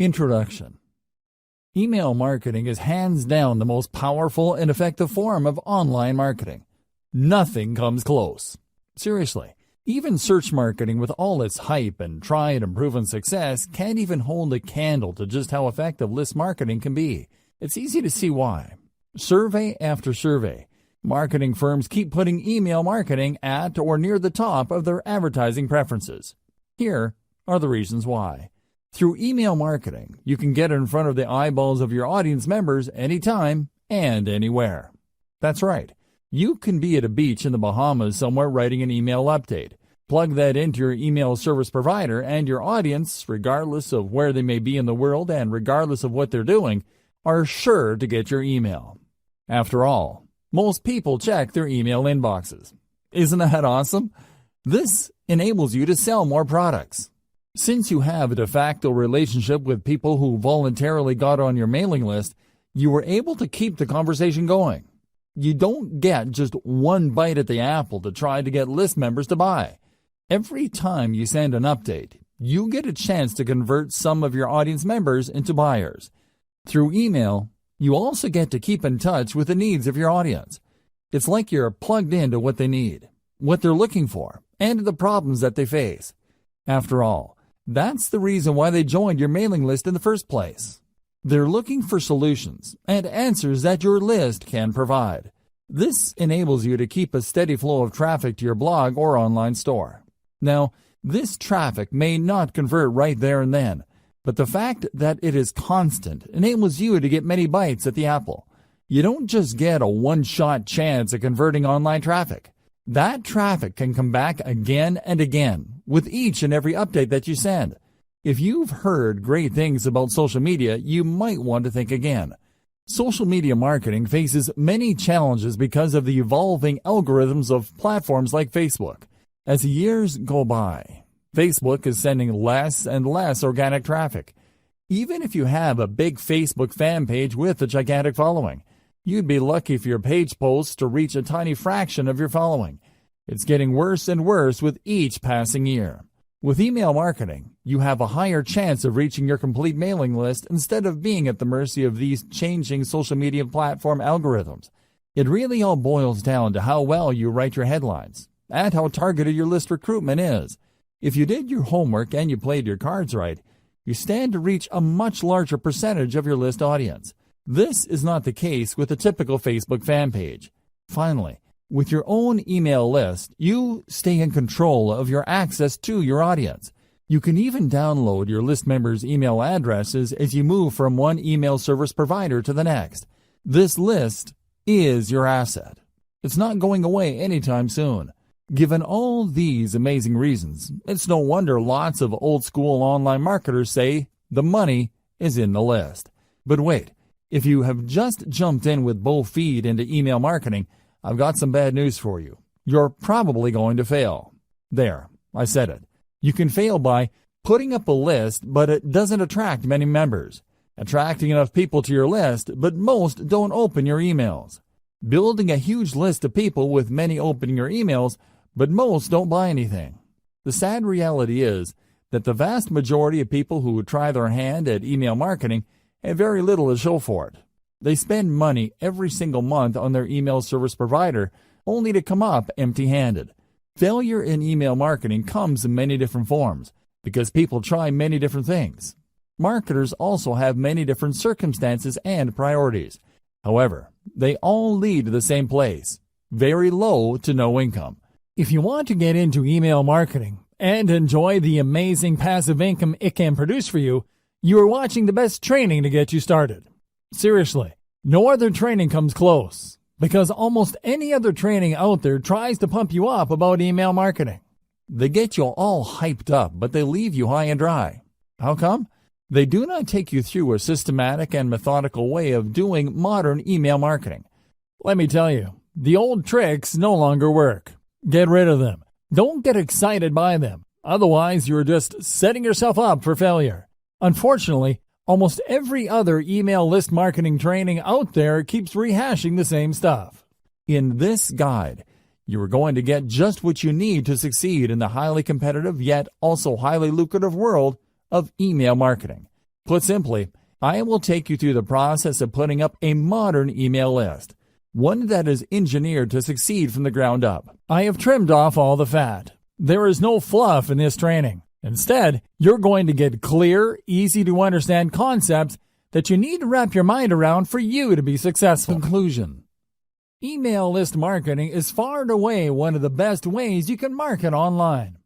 Introduction. Email marketing is hands down the most powerful and effective form of online marketing. Nothing comes close. Seriously, even search marketing with all its hype and tried and proven success can't even hold a candle to just how effective list marketing can be. It's easy to see why. Survey after survey, marketing firms keep putting email marketing at or near the top of their advertising preferences. Here are the reasons why. Through email marketing, you can get in front of the eyeballs of your audience members anytime and anywhere. That's right. You can be at a beach in the Bahamas somewhere writing an email update. Plug that into your email service provider, and your audience, regardless of where they may be in the world and regardless of what they're doing, are sure to get your email. After all, most people check their email inboxes. Isn't that awesome? This enables you to sell more products. Since you have a de facto relationship with people who voluntarily got on your mailing list, you were able to keep the conversation going. You don't get just one bite at the apple to try to get list members to buy. Every time you send an update, you get a chance to convert some of your audience members into buyers. Through email, you also get to keep in touch with the needs of your audience. It's like you're plugged into what they need, what they're looking for, and the problems that they face. After all, that's the reason why they joined your mailing list in the first place. They're looking for solutions and answers that your list can provide. This enables you to keep a steady flow of traffic to your blog or online store. Now, this traffic may not convert right there and then, but the fact that it is constant enables you to get many bites at the apple. You don't just get a one-shot chance at converting online traffic. That traffic can come back again and again with each and every update that you send. If you've heard great things about social media, you might want to think again. Social media marketing faces many challenges because of the evolving algorithms of platforms like Facebook. As the years go by, Facebook is sending less and less organic traffic. Even if you have a big Facebook fan page with a gigantic following, you'd be lucky for your page posts to reach a tiny fraction of your following. It's getting worse and worse with each passing year. With email marketing, you have a higher chance of reaching your complete mailing list instead of being at the mercy of these changing social media platform algorithms. It really all boils down to how well you write your headlines and how targeted your list recruitment is. If you did your homework and you played your cards right, you stand to reach a much larger percentage of your list audience. This is not the case with a typical Facebook fan page. Finally, with your own email list, you stay in control of your access to your audience. You can even download your list members' email addresses as you move from one email service provider to the next. This list is your asset. It's not going away anytime soon. Given all these amazing reasons, it's no wonder lots of old-school online marketers say the money is in the list. But wait. If you have just jumped in with both feet into email marketing, I've got some bad news for you. You're probably going to fail. There, I said it. You can fail by putting up a list, but it doesn't attract many members. Attracting enough people to your list, but most don't open your emails. Building a huge list of people with many opening your emails, but most don't buy anything. The sad reality is that the vast majority of people who try their hand at email marketing have very little to show for it. They spend money every single month on their email service provider only to come up empty-handed. Failure in email marketing comes in many different forms because people try many different things. Marketers also have many different circumstances and priorities. However, they all lead to the same place: very low to no income. If you want to get into email marketing and enjoy the amazing passive income it can produce for you, you are watching the best training to get you started. Seriously, no other training comes close, because almost any other training out there tries to pump you up about email marketing. They get you all hyped up, but they leave you high and dry. How come? They do not take you through a systematic and methodical way of doing modern email marketing. Let me tell you, the old tricks no longer work. Get rid of them. Don't get excited by them. Otherwise, you're just setting yourself up for failure. Unfortunately, almost every other email list marketing training out there keeps rehashing the same stuff. In this guide, you are going to get just what you need to succeed in the highly competitive yet also highly lucrative world of email marketing. Put simply, I will take you through the process of putting up a modern email list, one that is engineered to succeed from the ground up. I have trimmed off all the fat. There is no fluff in this training. Instead, you're going to get clear, easy-to-understand concepts that you need to wrap your mind around for you to be successful. Conclusion. Email list marketing is far and away one of the best ways you can market online.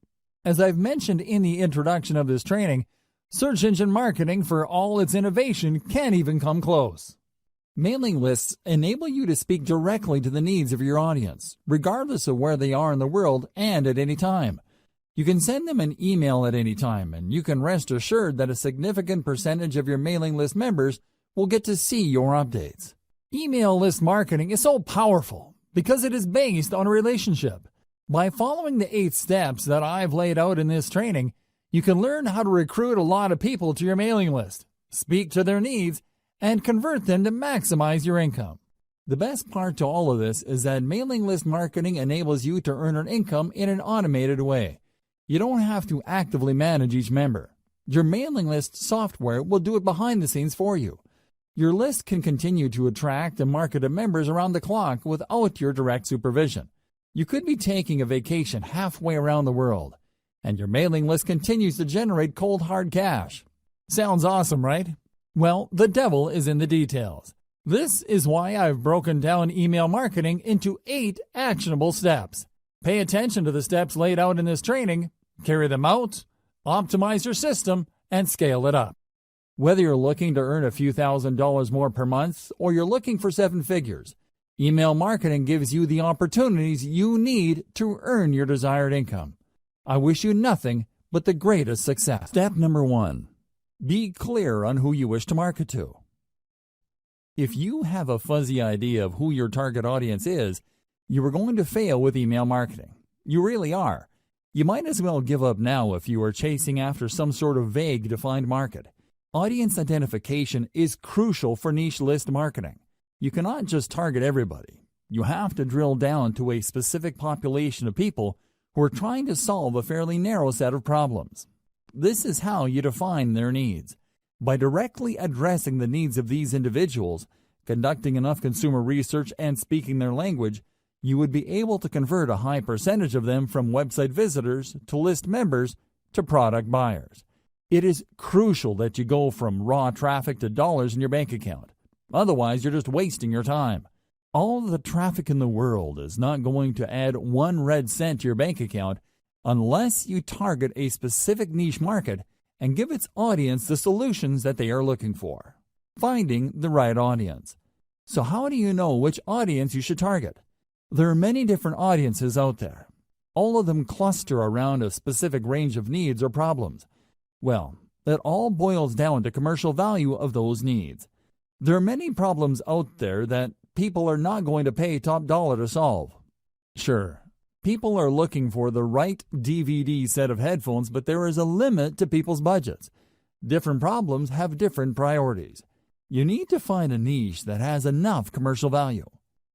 As I've mentioned in the introduction of this training, search engine marketing, for all its innovation, can't even come close. Mailing lists enable you to speak directly to the needs of your audience, regardless of where they are in the world and at any time. You can send them an email at any time, and you can rest assured that a significant percentage of your mailing list members will get to see your updates. Email list marketing is so powerful because it is based on a relationship. By following the 8 steps that I've laid out in this training, you can learn how to recruit a lot of people to your mailing list, speak to their needs, and convert them to maximize your income. The best part to all of this is that mailing list marketing enables you to earn an income in an automated way. You don't have to actively manage each member. Your mailing list software will do it behind the scenes for you. Your list can continue to attract and market to members around the clock without your direct supervision. You could be taking a vacation halfway around the world, and your mailing list continues to generate cold hard cash. Sounds awesome, right? Well, the devil is in the details. This is why I've broken down email marketing into 8 actionable steps. Pay attention to the steps laid out in this training, carry them out, optimize your system, and scale it up. Whether you're looking to earn a few $1,000s more per month or you're looking for 7 figures, email marketing gives you the opportunities you need to earn your desired income. I wish you nothing but the greatest success. Step number 1. Be clear on who you wish to market to. If you have a fuzzy idea of who your target audience is, you are going to fail with email marketing. You really are. You might as well give up now if you are chasing after some sort of vague defined market. Audience identification is crucial for niche list marketing. You cannot just target everybody. You have to drill down to a specific population of people who are trying to solve a fairly narrow set of problems. This is how you define their needs. By directly addressing the needs of these individuals, conducting enough consumer research, and speaking their language, you would be able to convert a high percentage of them from website visitors to list members to product buyers. It is crucial that you go from raw traffic to dollars in your bank account. Otherwise, you're just wasting your time. All the traffic in the world is not going to add 1 red cent to your bank account unless you target a specific niche market and give its audience the solutions that they are looking for. Finding the right audience. So how do you know which audience you should target? There are many different audiences out there. All of them cluster around a specific range of needs or problems. Well, it all boils down to commercial value of those needs. There are many problems out there that people are not going to pay top dollar to solve. Sure, people are looking for the right DVD set of headphones, but there is a limit to people's budgets. Different problems have different priorities. You need to find a niche that has enough commercial value.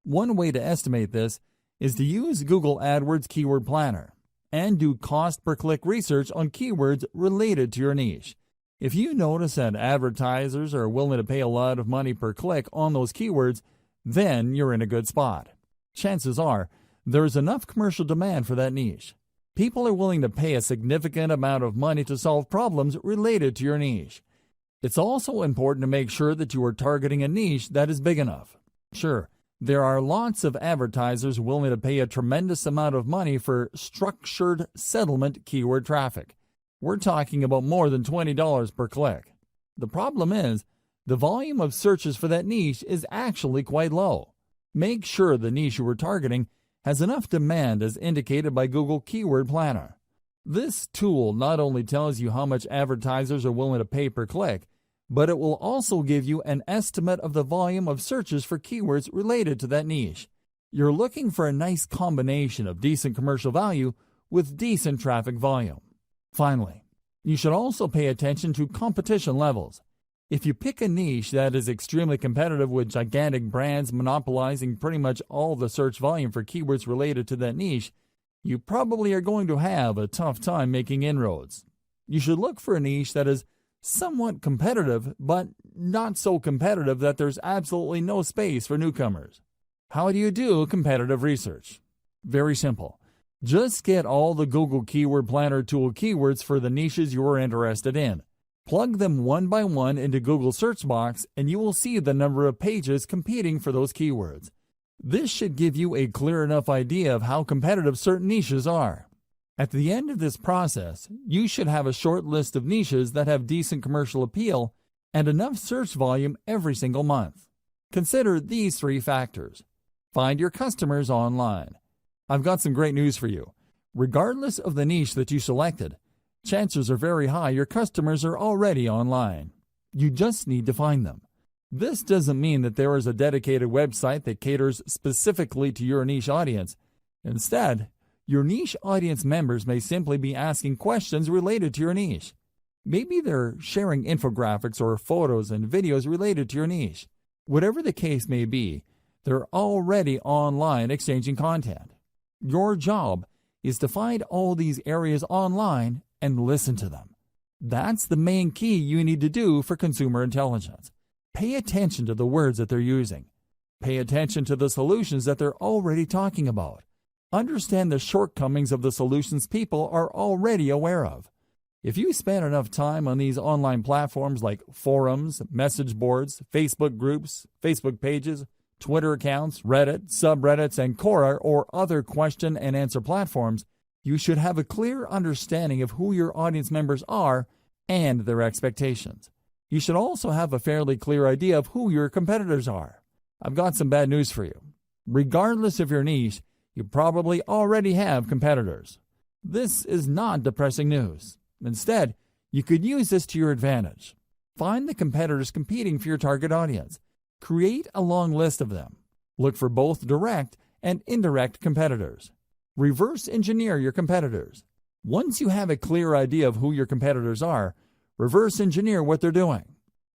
One way to estimate this is to use Google AdWords Keyword Planner and do cost per click research on keywords related to your niche. If you notice that advertisers are willing to pay a lot of money per click on those keywords, then you're in a good spot. Chances are there is enough commercial demand for that niche. People are willing to pay a significant amount of money to solve problems related to your niche. It's also important to make sure that you are targeting a niche that is big enough. Sure, there are lots of advertisers willing to pay a tremendous amount of money for structured settlement keyword traffic. We're talking about more than $20 per click. The problem is, the volume of searches for that niche is actually quite low. Make sure the niche you are targeting has enough demand as indicated by Google Keyword Planner. This tool not only tells you how much advertisers are willing to pay per click, but it will also give you an estimate of the volume of searches for keywords related to that niche. You're looking for a nice combination of decent commercial value with decent traffic volume. Finally, you should also pay attention to competition levels. If you pick a niche that is extremely competitive with gigantic brands monopolizing pretty much all the search volume for keywords related to that niche, you probably are going to have a tough time making inroads. You should look for a niche that is somewhat competitive, but not so competitive that there's absolutely no space for newcomers. How do you do competitive research? Very simple. Just get all the Google Keyword Planner tool keywords for the niches you are interested in. Plug them one by one into Google search box and you will see the number of pages competing for those keywords. This should give you a clear enough idea of how competitive certain niches are. At the end of this process, you should have a short list of niches that have decent commercial appeal and enough search volume every single month. Consider these 3 factors. Find your customers online. I've got some great news for you. Regardless of the niche that you selected, chances are very high your customers are already online. You just need to find them. This doesn't mean that there is a dedicated website that caters specifically to your niche audience. Instead, your niche audience members may simply be asking questions related to your niche. Maybe they're sharing infographics or photos and videos related to your niche. Whatever the case may be, they're already online exchanging content. Your job is to find all these areas online and listen to them. That's the main key you need to do for consumer intelligence. Pay attention to the words that they're using. Pay attention to the solutions that they're already talking about. Understand the shortcomings of the solutions people are already aware of. If you spend enough time on these online platforms like forums, message boards, Facebook groups, Facebook pages, Twitter accounts, Reddit, subreddits, and Quora or other question and answer platforms, you should have a clear understanding of who your audience members are and their expectations. You should also have a fairly clear idea of who your competitors are. I've got some bad news for you. Regardless of your niche, you probably already have competitors. This is not depressing news. Instead, you could use this to your advantage. Find the competitors competing for your target audience. Create a long list of them. Look for both direct and indirect competitors. Reverse engineer your competitors. Once you have a clear idea of who your competitors are, reverse engineer what they're doing.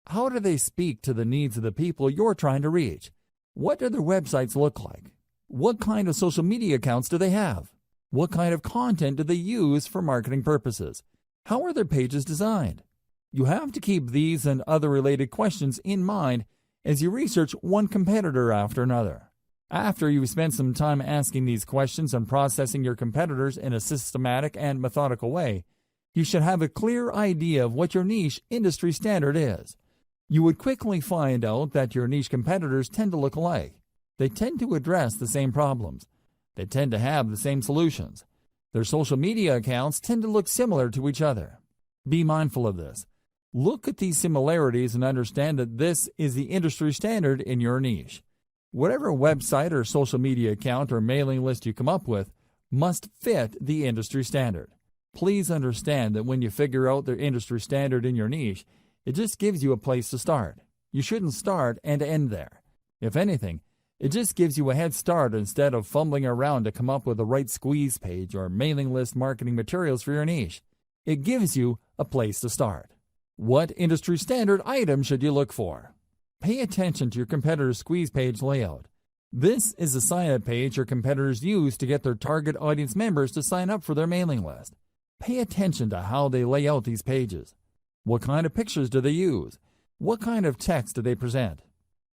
How do they speak to the needs of the people you're trying to reach? What do their websites look like? What kind of social media accounts do they have? What kind of content do they use for marketing purposes? How are their pages designed? You have to keep these and other related questions in mind as you research one competitor after another. After you've spent some time asking these questions and processing your competitors in a systematic and methodical way, you should have a clear idea of what your niche industry standard is. You would quickly find out that your niche competitors tend to look alike. They tend to address the same problems. They tend to have the same solutions. Their social media accounts tend to look similar to each other. Be mindful of this. Look at these similarities and understand that this is the industry standard in your niche. Whatever website or social media account or mailing list you come up with must fit the industry standard. Please understand that when you figure out the industry standard in your niche, it just gives you a place to start. You shouldn't start and end there. If anything, it just gives you a head start instead of fumbling around to come up with the right squeeze page or mailing list marketing materials for your niche. It gives you a place to start. What industry standard item should you look for? Pay attention to your competitor's squeeze page layout. This is the sign-up page your competitors use to get their target audience members to sign up for their mailing list. Pay attention to how they lay out these pages. What kind of pictures do they use? What kind of text do they present?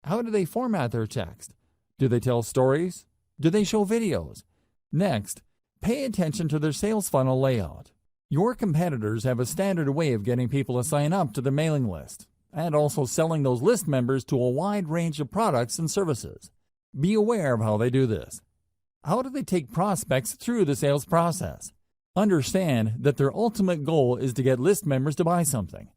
How do they format their text? Do they tell stories? Do they show videos? Next, pay attention to their sales funnel layout. Your competitors have a standard way of getting people to sign up to their mailing list, and also selling those list members to a wide range of products and services. Be aware of how they do this. How do they take prospects through the sales process? Understand that their ultimate goal is to get list members to buy something.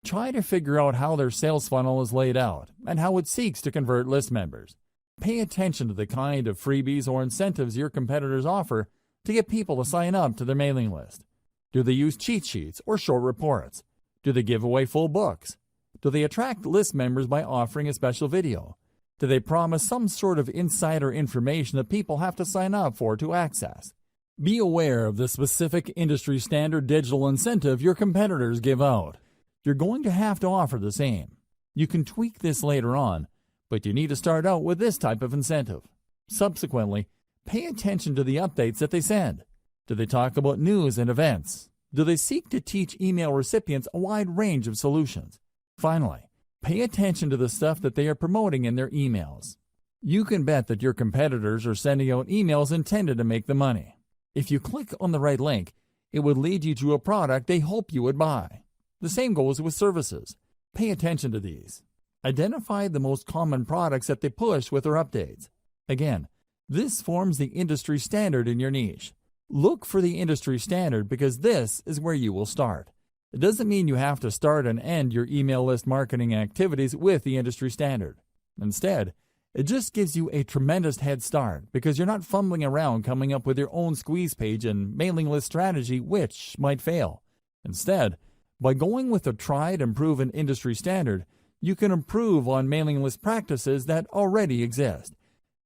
Try to figure out how their sales funnel is laid out and how it seeks to convert list members. Pay attention to the kind of freebies or incentives your competitors offer to get people to sign up to their mailing list. Do they use cheat sheets or short reports? Do they give away full books? Do they attract list members by offering a special video? Do they promise some sort of insider information that people have to sign up for to access? Be aware of the specific industry standard digital incentive your competitors give out. You're going to have to offer the same. You can tweak this later on, but you need to start out with this type of incentive. Subsequently, pay attention to the updates that they send. Do they talk about news and events? do they seek to teach email recipients a wide range of solutions? Finally, pay attention to the stuff that they are promoting in their emails. You can bet that your competitors are sending out emails intended to make them money. If you click on the right link, it would lead you to a product they hope you would buy. The same goes with services. Pay attention to these. Identify the most common products that they push with their updates. Again, this forms the industry standard in your niche. Look for the industry standard because this is where you will start. It doesn't mean you have to start and end your email list marketing activities with the industry standard. Instead, it just gives you a tremendous head start because you're not fumbling around coming up with your own squeeze page and mailing list strategy which might fail. Instead, by going with a tried and proven industry standard, you can improve on mailing list practices that already exist.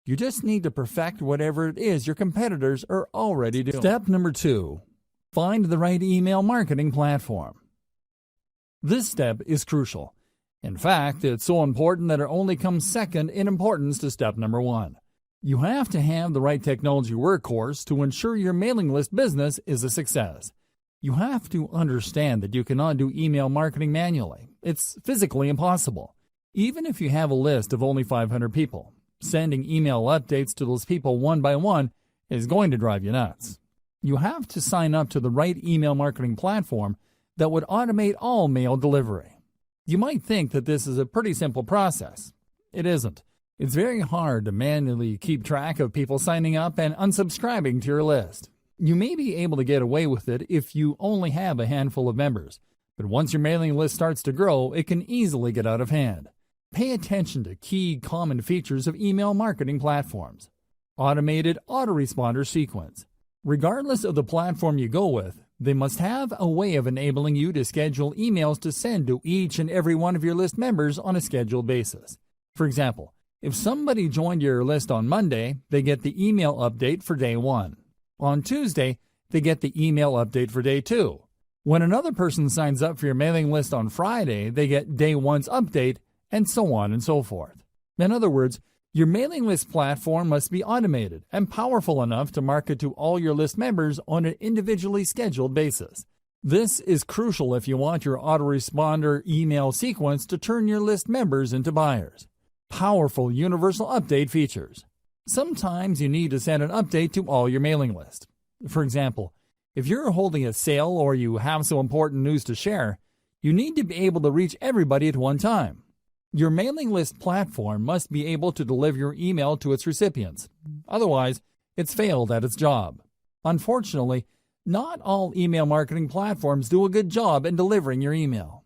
You just need to perfect whatever it is your competitors are already doing. Step number 2. Find the right email marketing platform. This step is crucial. In fact, it's so important that it only comes second in importance to step number 1. You have to have the right technology workhorse to ensure your mailing list business is a success. You have to understand that you cannot do email marketing manually. It's physically impossible. Even if you have a list of only 500 people, sending email updates to those people one by one is going to drive you nuts. You have to sign up to the right email marketing platform that would automate all mail delivery. You might think that this is a pretty simple process. It isn't. It's very hard to manually keep track of people signing up and unsubscribing to your list. You may be able to get away with it if you only have a handful of members, but once your mailing list starts to grow, it can easily get out of hand. Pay attention to key common features of email marketing platforms. Automated autoresponder sequence. Regardless of the platform you go with, they must have a way of enabling you to schedule emails to send to each and every one of your list members on a scheduled basis. For example, if somebody joined your list on Monday, they get the email update for day 1. On Tuesday, they get the email update for day 2. When another person signs up for your mailing list on Friday, they get day 1's update, and so on and so forth. In other words, your mailing list platform must be automated and powerful enough to market to all your list members on an individually scheduled basis. This is crucial if you want your autoresponder email sequence to turn your list members into buyers. Powerful universal update features. Sometimes you need to send an update to all your mailing list. For example, if you're holding a sale or you have some important news to share, you need to be able to reach everybody at one time. Your mailing list platform must be able to deliver your email to its recipients. Otherwise, it's failed at its job. Unfortunately, not all email marketing platforms do a good job in delivering your email.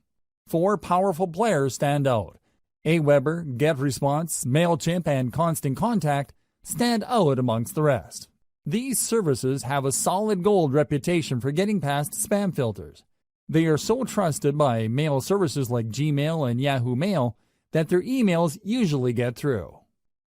4 powerful players stand out. Aweber, GetResponse, MailChimp, and Constant Contact stand out amongst the rest. These services have a solid gold reputation for getting past spam filters. They are so trusted by mail services like Gmail and Yahoo Mail that their emails usually get through.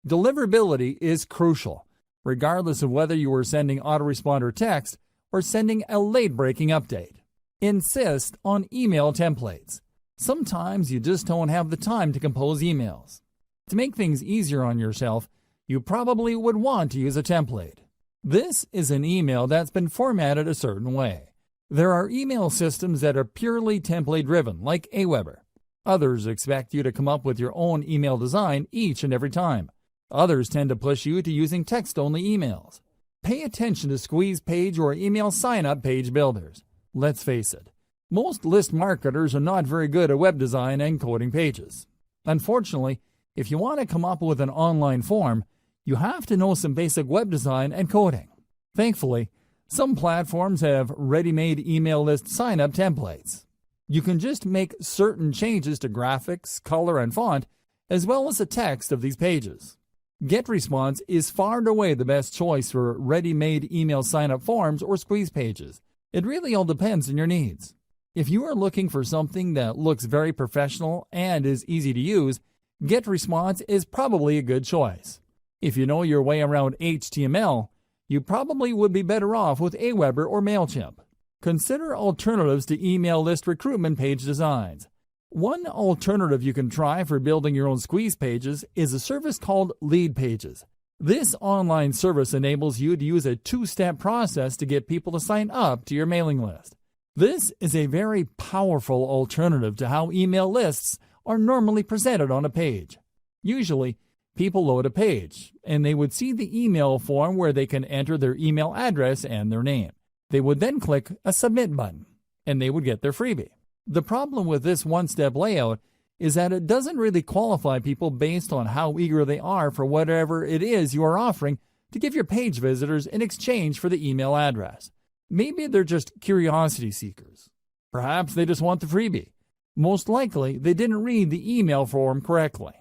Deliverability is crucial, regardless of whether you are sending autoresponder text or sending a late-breaking update. Insist on email templates. Sometimes you just don't have the time to compose emails. To make things easier on yourself, you probably would want to use a template. This is an email that's been formatted a certain way. There are email systems that are purely template-driven, like Aweber. Others expect you to come up with your own email design each and every time. Others tend to push you to using text-only emails. Pay attention to squeeze page or email sign-up page builders. Let's face it, most list marketers are not very good at web design and coding pages. Unfortunately, if you want to come up with an online form, you have to know some basic web design and coding. Thankfully, some platforms have ready-made email list sign-up templates. You can just make certain changes to graphics, color, and font, as well as the text of these pages. GetResponse is far and away the best choice for ready-made email sign-up forms or squeeze pages. It really all depends on your needs. If you are looking for something that looks very professional and is easy to use, GetResponse is probably a good choice. If you know your way around HTML, you probably would be better off with Aweber or MailChimp. Consider alternatives to email list recruitment page designs. One alternative you can try for building your own squeeze pages is a service called Leadpages. This online service enables you to use a 2-step process to get people to sign up to your mailing list. This is a very powerful alternative to how email lists are normally presented on a page. Usually, people load a page, and they would see the email form where they can enter their email address and their name. They would then click a Submit button, and they would get their freebie. The problem with this one-step layout is that it doesn't really qualify people based on how eager they are for whatever it is you are offering to give your page visitors in exchange for the email address. Maybe they're just curiosity seekers. Perhaps they just want the freebie. Most likely, they didn't read the email form correctly.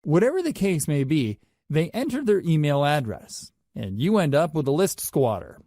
Whatever the case may be, they entered their email address, and you end up with a list squatter.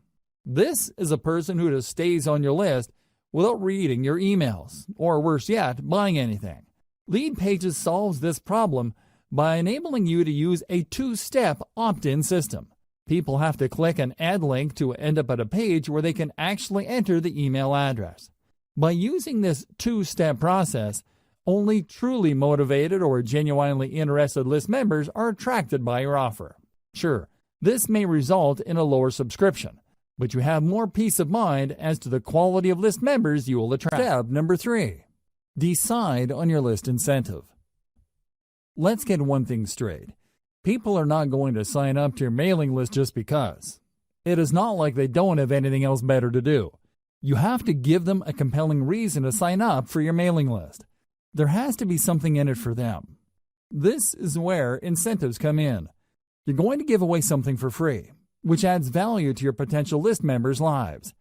This is a person who just stays on your list without reading your emails, or worse yet, buying anything. Leadpages solves this problem by enabling you to use a two-step opt-in system. People have to click an add link to end up at a page where they can actually enter the email address. By using this two-step process, only truly motivated or genuinely interested list members are attracted by your offer. Sure, this may result in a lower subscription, but you have more peace of mind as to the quality of list members you will attract. Step number 3. Decide on your list incentive. Let's get one thing straight. People are not going to sign up to your mailing list just because. It is not like they don't have anything else better to do. You have to give them a compelling reason to sign up for your mailing list. There has to be something in it for them. This is where incentives come in. You're going to give away something for free, which adds value to your potential list members' lives.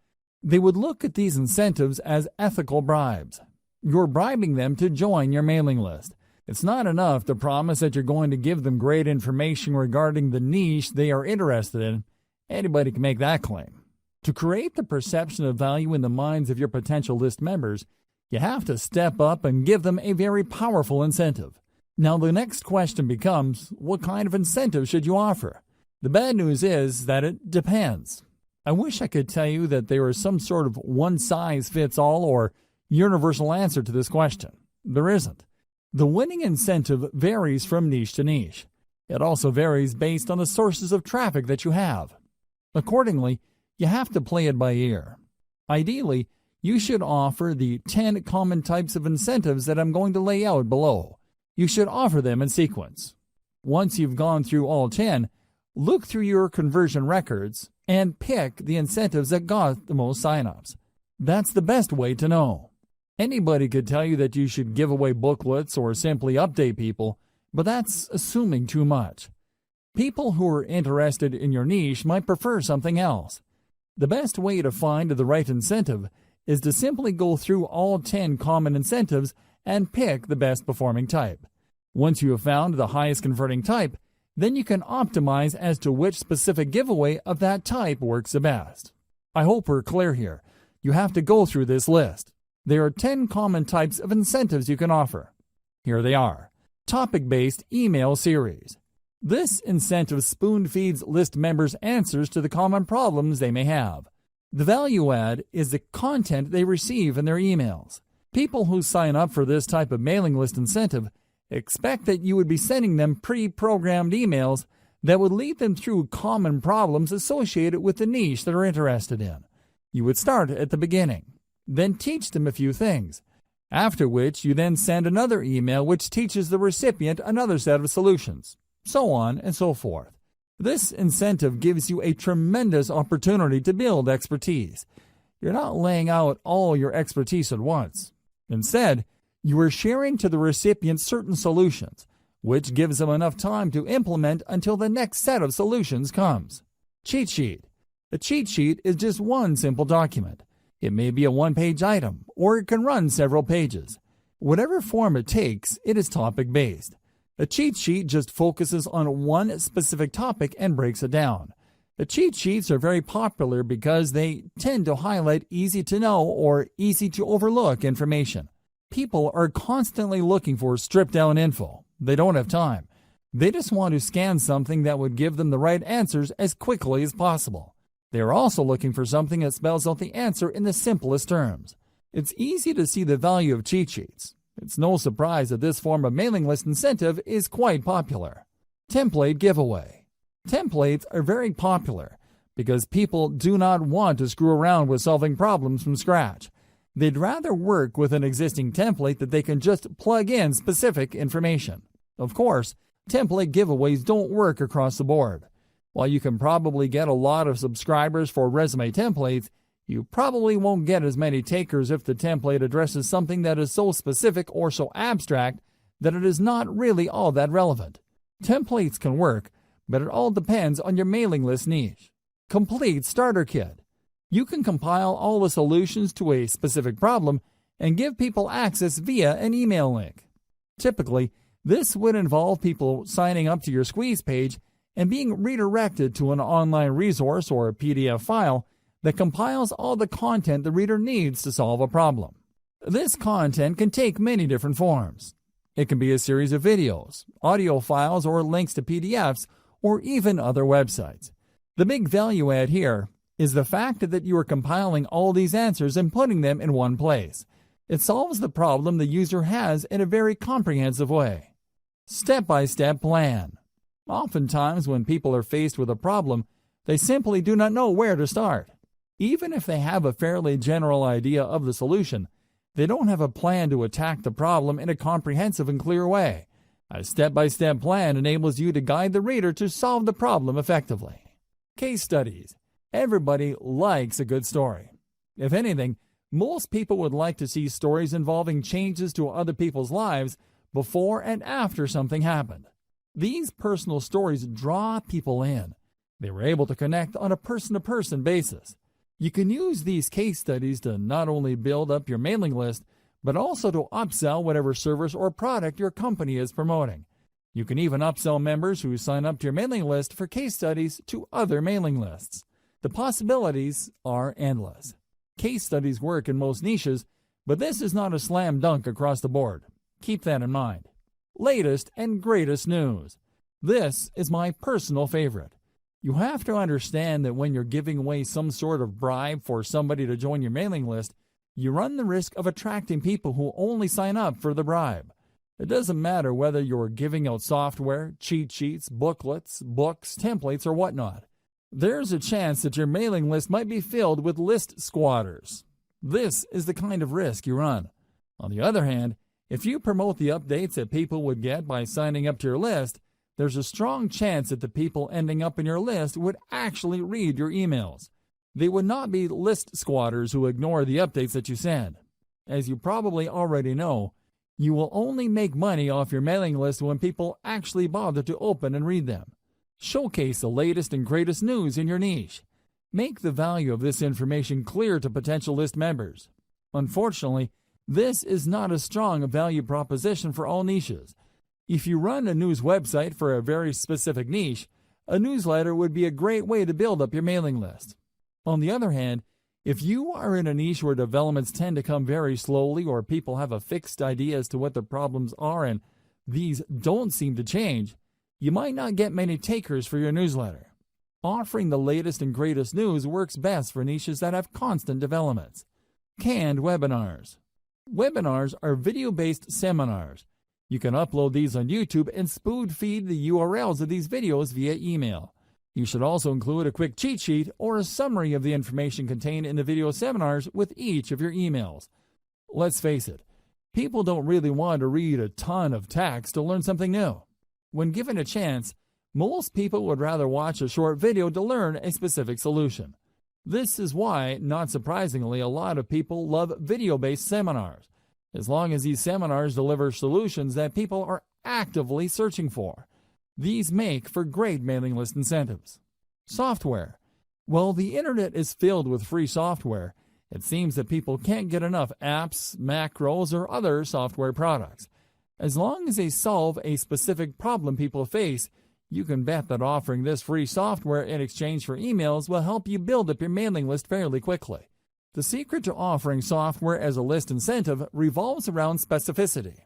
They would look at these incentives as ethical bribes. You're bribing them to join your mailing list. It's not enough to promise that you're going to give them great information regarding the niche they are interested in. Anybody can make that claim. To create the perception of value in the minds of your potential list members, you have to step up and give them a very powerful incentive. Now, the next question becomes, what kind of incentive should you offer? The bad news is that it depends. I wish I could tell you that there is some sort of one-size-fits-all or universal answer to this question. There isn't. The winning incentive varies from niche to niche. It also varies based on the sources of traffic that you have. Accordingly, you have to play it by ear. Ideally, you should offer the 10 common types of incentives that I'm going to lay out below. You should offer them in sequence. Once you've gone through all 10, look through your conversion records and pick the incentives that got the most signups. That's the best way to know. Anybody could tell you that you should give away booklets or simply update people, but that's assuming too much. People who are interested in your niche might prefer something else. The best way to find the right incentive is to simply go through all 10 common incentives and pick the best performing type. Once you have found the highest converting type, then you can optimize as to which specific giveaway of that type works the best. I hope we're clear here. You have to go through this list. There are 10 common types of incentives you can offer. Here they are. Topic-based email series. This incentive spoon-feeds list members answers to the common problems they may have. The value add is the content they receive in their emails. People who sign up for this type of mailing list incentive expect that you would be sending them pre-programmed emails that would lead them through common problems associated with the niche they're interested in. You would start at the beginning, then teach them a few things, after which you then send another email which teaches the recipient another set of solutions, so on and so forth. This incentive gives you a tremendous opportunity to build expertise. You're not laying out all your expertise at once. Instead, you are sharing to the recipient certain solutions, which gives them enough time to implement until the next set of solutions comes. Cheat sheet. A cheat sheet is just one simple document. It may be a one-page item, or it can run several pages. Whatever form it takes, it is topic-based. A cheat sheet just focuses on one specific topic and breaks it down. The cheat sheets are very popular because they tend to highlight easy-to-know or easy-to-overlook information. People are constantly looking for stripped-down info. They don't have time. They just want to scan something that would give them the right answers as quickly as possible. They are also looking for something that spells out the answer in the simplest terms. It's easy to see the value of cheat sheets. It's no surprise that this form of mailing list incentive is quite popular. Template giveaway. Templates are very popular because people do not want to screw around with solving problems from scratch. They'd rather work with an existing template that they can just plug in specific information. Of course, template giveaways don't work across the board. While you can probably get a lot of subscribers for resume templates, you probably won't get as many takers if the template addresses something that is so specific or so abstract that it is not really all that relevant. Templates can work, but it all depends on your mailing list niche. Complete Starter Kit. You can compile all the solutions to a specific problem and give people access via an email link. Typically, this would involve people signing up to your squeeze page and being redirected to an online resource or a PDF file that compiles all the content the reader needs to solve a problem. This content can take many different forms. It can be a series of videos, audio files, or links to PDFs, or even other websites. The big value add here is the fact that you are compiling all these answers and putting them in one place. It solves the problem the user has in a very comprehensive way. Step-by-step plan. Oftentimes, when people are faced with a problem, they simply do not know where to start. Even if they have a fairly general idea of the solution, they don't have a plan to attack the problem in a comprehensive and clear way. A step-by-step plan enables you to guide the reader to solve the problem effectively. Case studies. Everybody likes a good story. If anything, most people would like to see stories involving changes to other people's lives before and after something happened. These personal stories draw people in. They were able to connect on a person-to-person basis. You can use these case studies to not only build up your mailing list, but also to upsell whatever service or product your company is promoting. You can even upsell members who sign up to your mailing list for case studies to other mailing lists. The possibilities are endless. Case studies work in most niches, but this is not a slam dunk across the board. Keep that in mind. Latest and greatest news. This is my personal favorite. You have to understand that when you're giving away some sort of bribe for somebody to join your mailing list, you run the risk of attracting people who only sign up for the bribe. It doesn't matter whether you're giving out software, cheat sheets, booklets, books, templates, or whatnot. There's a chance that your mailing list might be filled with list squatters. This is the kind of risk you run. On the other hand, if you promote the updates that people would get by signing up to your list, there's a strong chance that the people ending up in your list would actually read your emails. They would not be list squatters who ignore the updates that you send. As you probably already know, you will only make money off your mailing list when people actually bother to open and read them. Showcase the latest and greatest news in your niche. Make the value of this information clear to potential list members. Unfortunately, this is not a strong value proposition for all niches. If you run a news website for a very specific niche, a newsletter would be a great way to build up your mailing list. On the other hand, if you are in a niche where developments tend to come very slowly or people have a fixed idea as to what the problems are and these don't seem to change, you might not get many takers for your newsletter. Offering the latest and greatest news works best for niches that have constant developments. Canned webinars. Webinars are video-based seminars. You can upload these on YouTube and spoon-feed the URLs of these videos via email. You should also include a quick cheat sheet or a summary of the information contained in the video seminars with each of your emails. Let's face it, people don't really want to read a ton of text to learn something new. When given a chance, most people would rather watch a short video to learn a specific solution. This is why, not surprisingly, a lot of people love video-based seminars, as long as these seminars deliver solutions that people are actively searching for. These make for great mailing list incentives. Software. While the internet is filled with free software, it seems that people can't get enough apps, macros, or other software products. As long as they solve a specific problem people face, you can bet that offering this free software in exchange for emails will help you build up your mailing list fairly quickly. The secret to offering software as a list incentive revolves around specificity.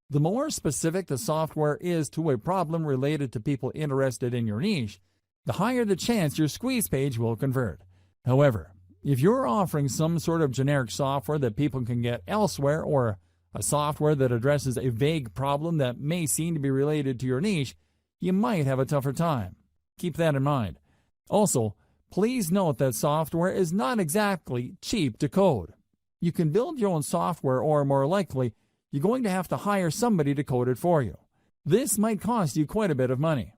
The more specific the software is to a problem related to people interested in your niche, the higher the chance your squeeze page will convert. However, if you're offering some sort of generic software that people can get elsewhere or a software that addresses a vague problem that may seem to be related to your niche, you might have a tougher time. Keep that in mind. Also, please note that software is not exactly cheap to code. You can build your own software, or more likely, you're going to have to hire somebody to code it for you. This might cost you quite a bit of money.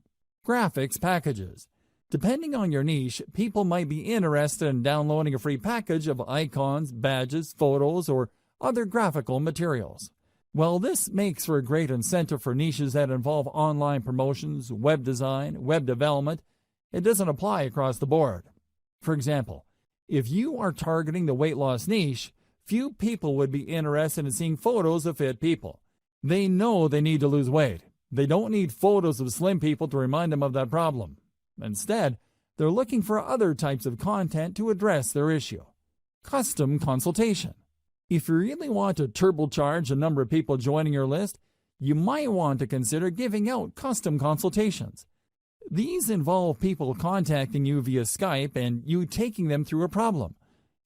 Graphics packages. Depending on your niche, people might be interested in downloading a free package of icons, badges, photos, or other graphical materials. Well, this makes for a great incentive for niches that involve online promotions, web design, web development. It doesn't apply across the board. For example, if you are targeting the weight loss niche, few people would be interested in seeing photos of fit people. They know they need to lose weight. They don't need photos of slim people to remind them of that problem. Instead, they're looking for other types of content to address their issue. Custom consultation. If you really want to turbocharge the number of people joining your list, you might want to consider giving out custom consultations. These involve people contacting you via Skype and you taking them through a problem.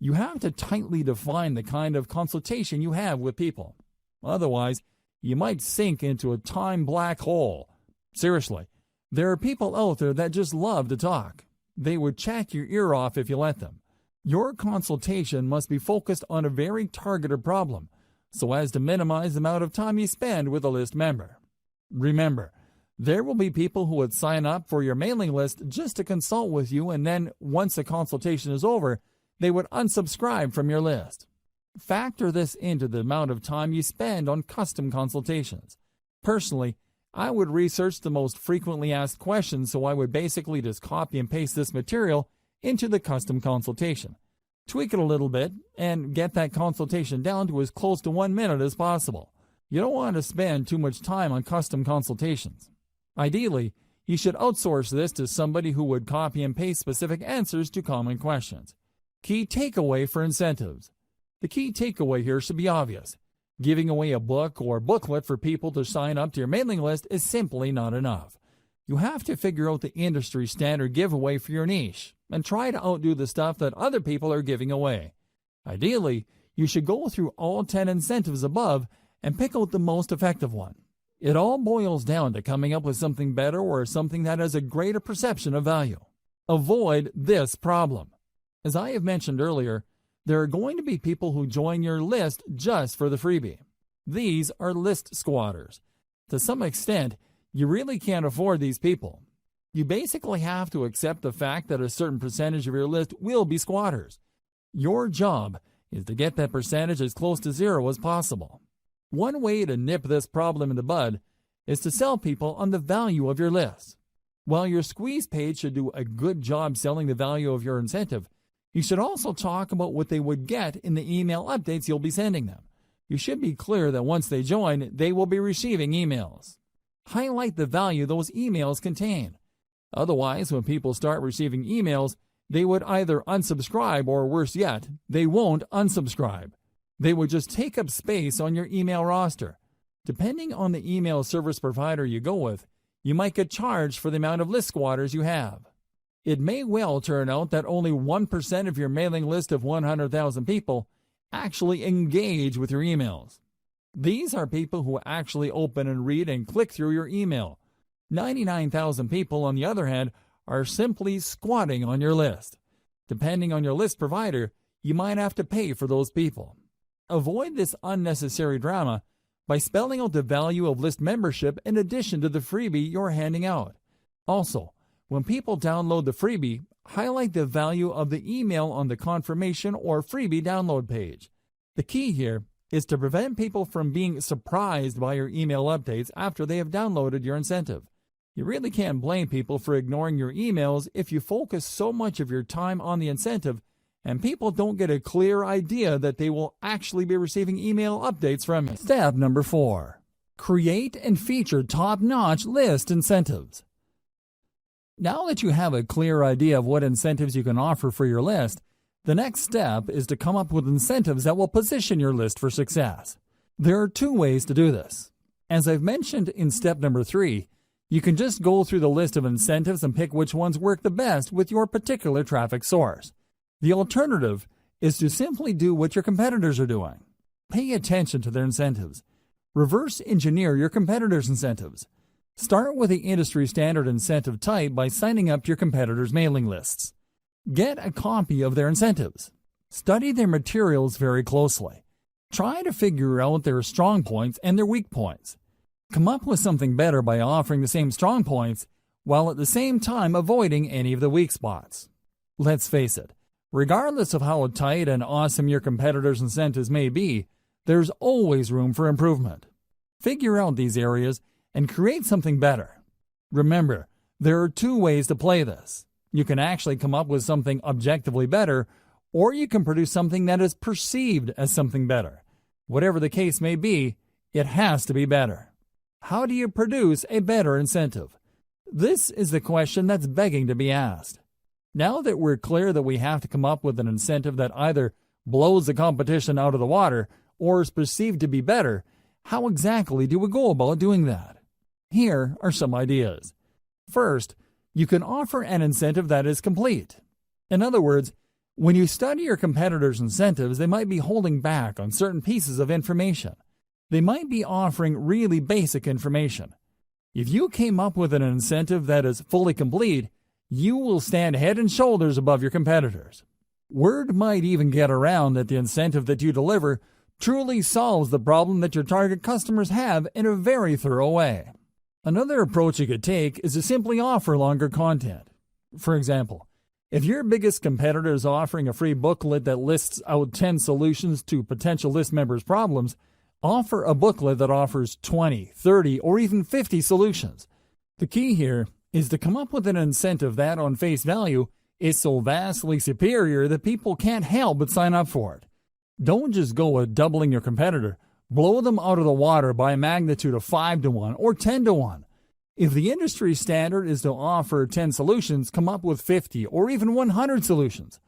You have to tightly define the kind of consultation you have with people. Otherwise, you might sink into a time black hole. Seriously, there are people out there that just love to talk. They would chat your ear off if you let them. Your consultation must be focused on a very targeted problem, so as to minimize the amount of time you spend with a list member. Remember, there will be people who would sign up for your mailing list just to consult with you, and then once the consultation is over, they would unsubscribe from your list. Factor this into the amount of time you spend on custom consultations. Personally, I would research the most frequently asked questions, so I would basically just copy and paste this material into the custom consultation. Tweak it a little bit and get that consultation down to as close to 1 minute as possible. You don't want to spend too much time on custom consultations. Ideally, you should outsource this to somebody who would copy and paste specific answers to common questions. Key takeaway for incentives. The key takeaway here should be obvious. Giving away a book or booklet for people to sign up to your mailing list is simply not enough. You have to figure out the industry standard giveaway for your niche and try to outdo the stuff that other people are giving away. Ideally, you should go through all 10 incentives above and pick out the most effective one. It all boils down to coming up with something better or something that has a greater perception of value. Avoid this problem. As I have mentioned earlier, there are going to be people who join your list just for the freebie. These are list squatters. To some extent, you really can't afford these people. You basically have to accept the fact that a certain percentage of your list will be squatters. Your job is to get that percentage as close to zero as possible. One way to nip this problem in the bud is to sell people on the value of your list. While your squeeze page should do a good job selling the value of your incentive, you should also talk about what they would get in the email updates you'll be sending them. You should be clear that once they join, they will be receiving emails. Highlight the value those emails contain. Otherwise, when people start receiving emails, they would either unsubscribe or, worse yet, they won't unsubscribe. They would just take up space on your email roster. Depending on the email service provider you go with, you might get charged for the amount of list squatters you have. It may well turn out that only 1% of your mailing list of 100,000 people actually engage with your emails. These are people who actually open and read and click through your email. 99,000 people, on the other hand, are simply squatting on your list. Depending on your list provider, you might have to pay for those people. Avoid this unnecessary drama by spelling out the value of list membership in addition to the freebie you're handing out. Also, when people download the freebie, highlight the value of the email on the confirmation or freebie download page. The key here is to prevent people from being surprised by your email updates after they have downloaded your incentive. You really can't blame people for ignoring your emails if you focus so much of your time on the incentive and people don't get a clear idea that they will actually be receiving email updates from you. Step number 4. Create and feature top-notch list incentives. Now that you have a clear idea of what incentives you can offer for your list, the next step is to come up with incentives that will position your list for success. There are 2 ways to do this. As I've mentioned in step number 3, you can just go through the list of incentives and pick which ones work the best with your particular traffic source. The alternative is to simply do what your competitors are doing. Pay attention to their incentives. Reverse engineer your competitors' incentives. Start with the industry standard incentive type by signing up to your competitors' mailing lists. Get a copy of their incentives. Study their materials very closely. Try to figure out their strong points and their weak points. Come up with something better by offering the same strong points while at the same time avoiding any of the weak spots. Let's face it, regardless of how tight and awesome your competitors' incentives may be, there's always room for improvement. Figure out these areas and create something better. Remember, there are two ways to play this. You can actually come up with something objectively better, or you can produce something that is perceived as something better. Whatever the case may be, it has to be better. How do you produce a better incentive? This is the question that's begging to be asked. Now that we're clear that we have to come up with an incentive that either blows the competition out of the water or is perceived to be better, how exactly do we go about doing that? Here are some ideas. First, you can offer an incentive that is complete. In other words, when you study your competitors' incentives, they might be holding back on certain pieces of information. They might be offering really basic information. If you came up with an incentive that is fully complete, you will stand head and shoulders above your competitors. Word might even get around that the incentive that you deliver truly solves the problem that your target customers have in a very thorough way. Another approach you could take is to simply offer longer content. For example, if your biggest competitor is offering a free booklet that lists out 10 solutions to potential list members' problems, offer a booklet that offers 20, 30, or even 50 solutions. The key here is to come up with an incentive that, on face value, is so vastly superior that people can't help but sign up for it. Don't just go with doubling your competitor. Blow them out of the water by a magnitude of 5 to 1 or 10 to 1. If the industry standard is to offer 10 solutions, come up with 50 or even 100 solutions.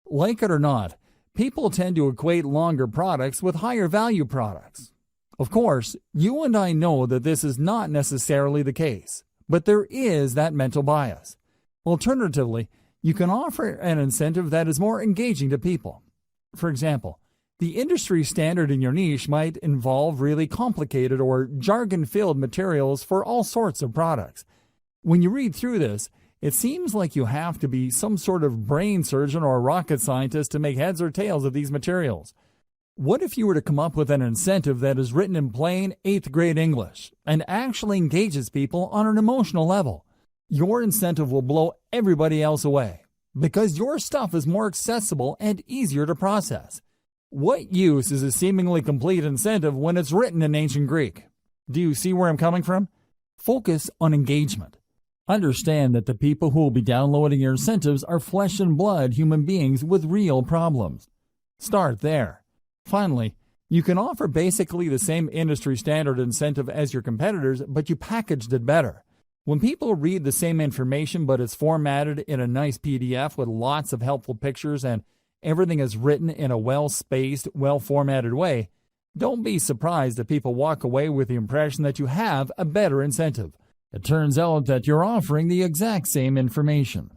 Like it or not, people tend to equate longer products with higher value products. Of course, you and I know that this is not necessarily the case, but there is that mental bias. Alternatively, you can offer an incentive that is more engaging to people. For example, the industry standard in your niche might involve really complicated or jargon-filled materials for all sorts of products. When you read through this, it seems like you have to be some sort of brain surgeon or rocket scientist to make heads or tails of these materials. What if you were to come up with an incentive that is written in plain 8th grade English and actually engages people on an emotional level? Your incentive will blow everybody else away because your stuff is more accessible and easier to process. What use is a seemingly complete incentive when it's written in ancient Greek? Do you see where I'm coming from? Focus on engagement. Understand that the people who will be downloading your incentives are flesh and blood human beings with real problems. Start there. Finally, you can offer basically the same industry standard incentive as your competitors, but you packaged it better. When people read the same information but it's formatted in a nice PDF with lots of helpful pictures and everything is written in a well-spaced, well-formatted way, don't be surprised that people walk away with the impression that you have a better incentive. It turns out that you're offering the exact same information.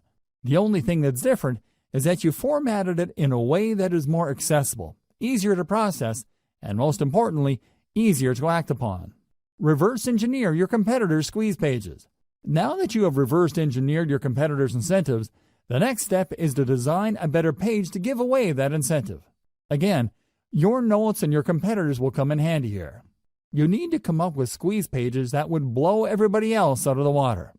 The only thing that's different is that you formatted it in a way that is more accessible, easier to process, and most importantly, easier to act upon. Reverse engineer your competitors' squeeze pages. Now that you have reverse engineered your competitors' incentives, the next step is to design a better page to give away that incentive. Again, your notes and your competitors will come in handy here. You need to come up with squeeze pages that would blow everybody else out of the water.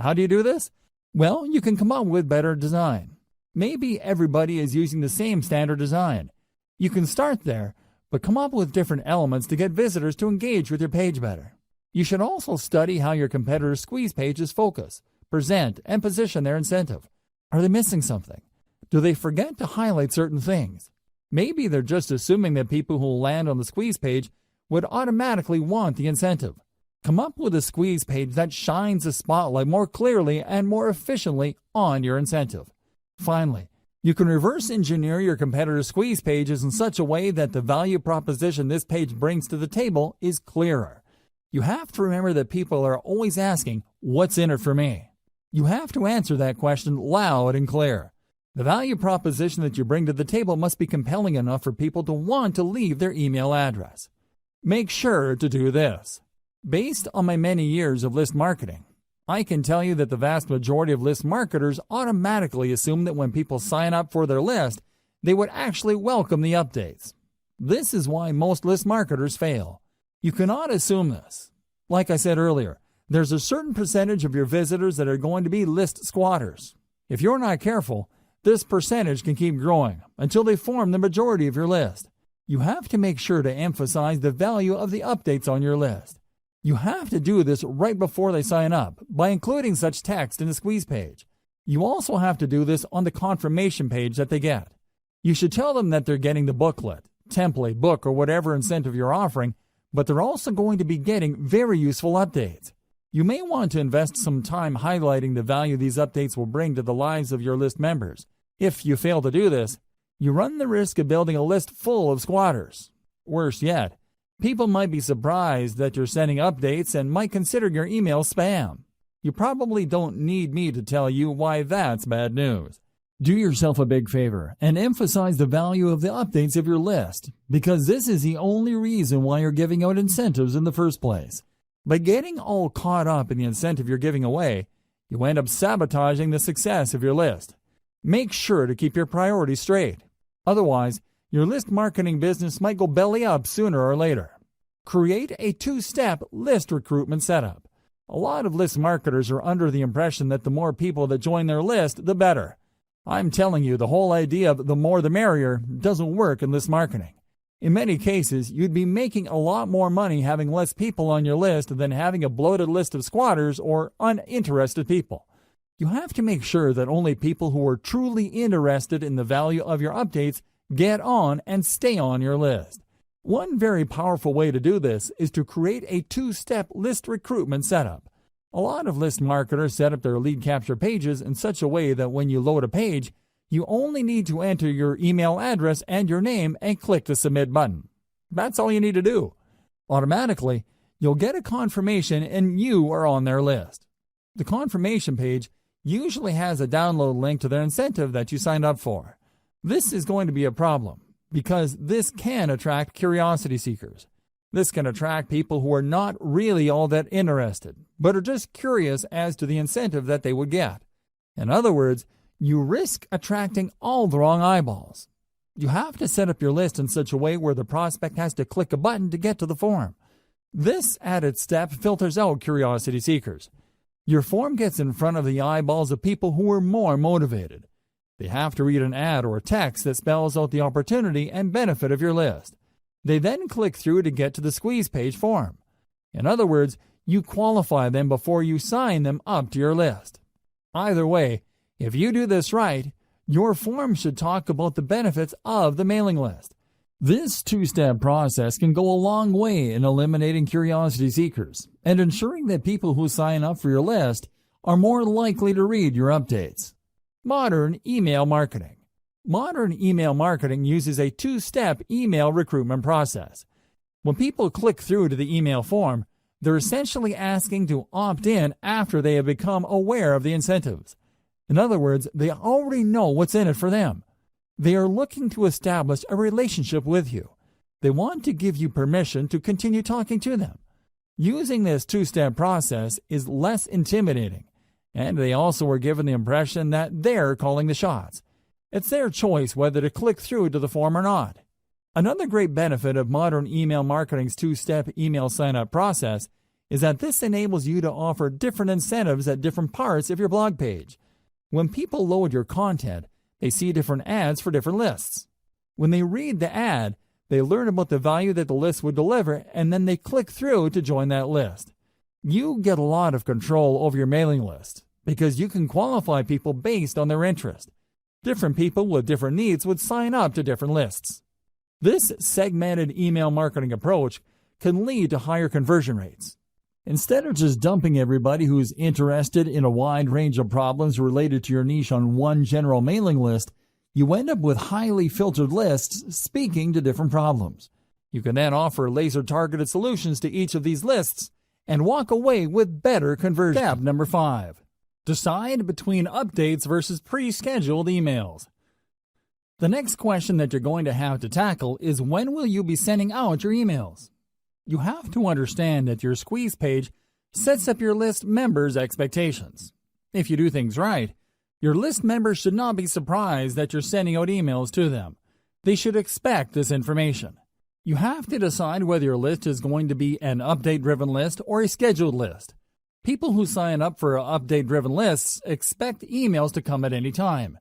How do you do this? Well, you can come up with better design. Maybe everybody is using the same standard design. You can start there, but come up with different elements to get visitors to engage with your page better. You should also study how your competitors' squeeze pages focus, present, and position their incentive. Are they missing something? Do they forget to highlight certain things? Maybe they're just assuming that people who land on the squeeze page would automatically want the incentive. Come up with a squeeze page that shines the spotlight more clearly and more efficiently on your incentive. Finally, you can reverse engineer your competitors' squeeze pages in such a way that the value proposition this page brings to the table is clearer. You have to remember that people are always asking, "What's in it for me?" You have to answer that question loud and clear. The value proposition that you bring to the table must be compelling enough for people to want to leave their email address. Make sure to do this. Based on my many years of list marketing, I can tell you that the vast majority of list marketers automatically assume that when people sign up for their list, they would actually welcome the updates. This is why most list marketers fail. You cannot assume this. Like I said earlier, there's a certain percentage of your visitors that are going to be list squatters. If you're not careful, this percentage can keep growing until they form the majority of your list. You have to make sure to emphasize the value of the updates on your list. You have to do this right before they sign up by including such text in the squeeze page. You also have to do this on the confirmation page that they get. You should tell them that they're getting the booklet, template, book, or whatever incentive you're offering, but they're also going to be getting very useful updates. You may want to invest some time highlighting the value these updates will bring to the lives of your list members. If you fail to do this, you run the risk of building a list full of squatters. Worse yet, people might be surprised that you're sending updates and might consider your email spam. You probably don't need me to tell you why that's bad news. Do yourself a big favor and emphasize the value of the updates of your list, because this is the only reason why you're giving out incentives in the first place. By getting all caught up in the incentive you're giving away, you end up sabotaging the success of your list. Make sure to keep your priorities straight. Otherwise, your list marketing business might go belly up sooner or later. Create a two-step list recruitment setup. A lot of list marketers are under the impression that the more people that join their list, the better. I'm telling you, the whole idea of the more the merrier doesn't work in list marketing. In many cases, you'd be making a lot more money having less people on your list than having a bloated list of squatters or uninterested people. You have to make sure that only people who are truly interested in the value of your updates get on and stay on your list. One very powerful way to do this is to create a two-step list recruitment setup. A lot of list marketers set up their lead capture pages in such a way that when you load a page, you only need to enter your email address and your name and click the submit button. That's all you need to do. Automatically, you'll get a confirmation and you are on their list. The confirmation page usually has a download link to their incentive that you signed up for. This is going to be a problem because this can attract curiosity seekers. This can attract people who are not really all that interested, but are just curious as to the incentive that they would get. In other words, you risk attracting all the wrong eyeballs. You have to set up your list in such a way where the prospect has to click a button to get to the form. This added step filters out curiosity seekers. Your form gets in front of the eyeballs of people who are more motivated. They have to read an ad or a text that spells out the opportunity and benefit of your list. They then click through to get to the squeeze page form. In other words, you qualify them before you sign them up to your list. Either way, if you do this right, your form should talk about the benefits of the mailing list. This two-step process can go a long way in eliminating curiosity seekers and ensuring that people who sign up for your list are more likely to read your updates. Modern email marketing. Modern email marketing uses a two-step email recruitment process. When people click through to the email form, they're essentially asking to opt in after they have become aware of the incentives. In other words, they already know what's in it for them. They are looking to establish a relationship with you. They want to give you permission to continue talking to them. Using this two-step process is less intimidating, and they also are given the impression that they're calling the shots. It's their choice whether to click through to the form or not. Another great benefit of modern email marketing's two-step email sign-up process is that this enables you to offer different incentives at different parts of your blog page. When people load your content, they see different ads for different lists. When they read the ad, they learn about the value that the list would deliver, and then they click through to join that list. You get a lot of control over your mailing list because you can qualify people based on their interest. Different people with different needs would sign up to different lists. This segmented email marketing approach can lead to higher conversion rates. Instead of just dumping everybody who's interested in a wide range of problems related to your niche on one general mailing list, you end up with highly filtered lists speaking to different problems. You can then offer laser-targeted solutions to each of these lists and walk away with better conversion. Step number 5. Decide between updates versus pre-scheduled emails. The next question that you're going to have to tackle is when will you be sending out your emails? You have to understand that your squeeze page sets up your list members' expectations. If you do things right, Your list members should not be surprised that you're sending out emails to them. They should expect this information. You have to decide whether your list is going to be an update-driven list or a scheduled list. People who sign up for update-driven lists expect emails to come at any time.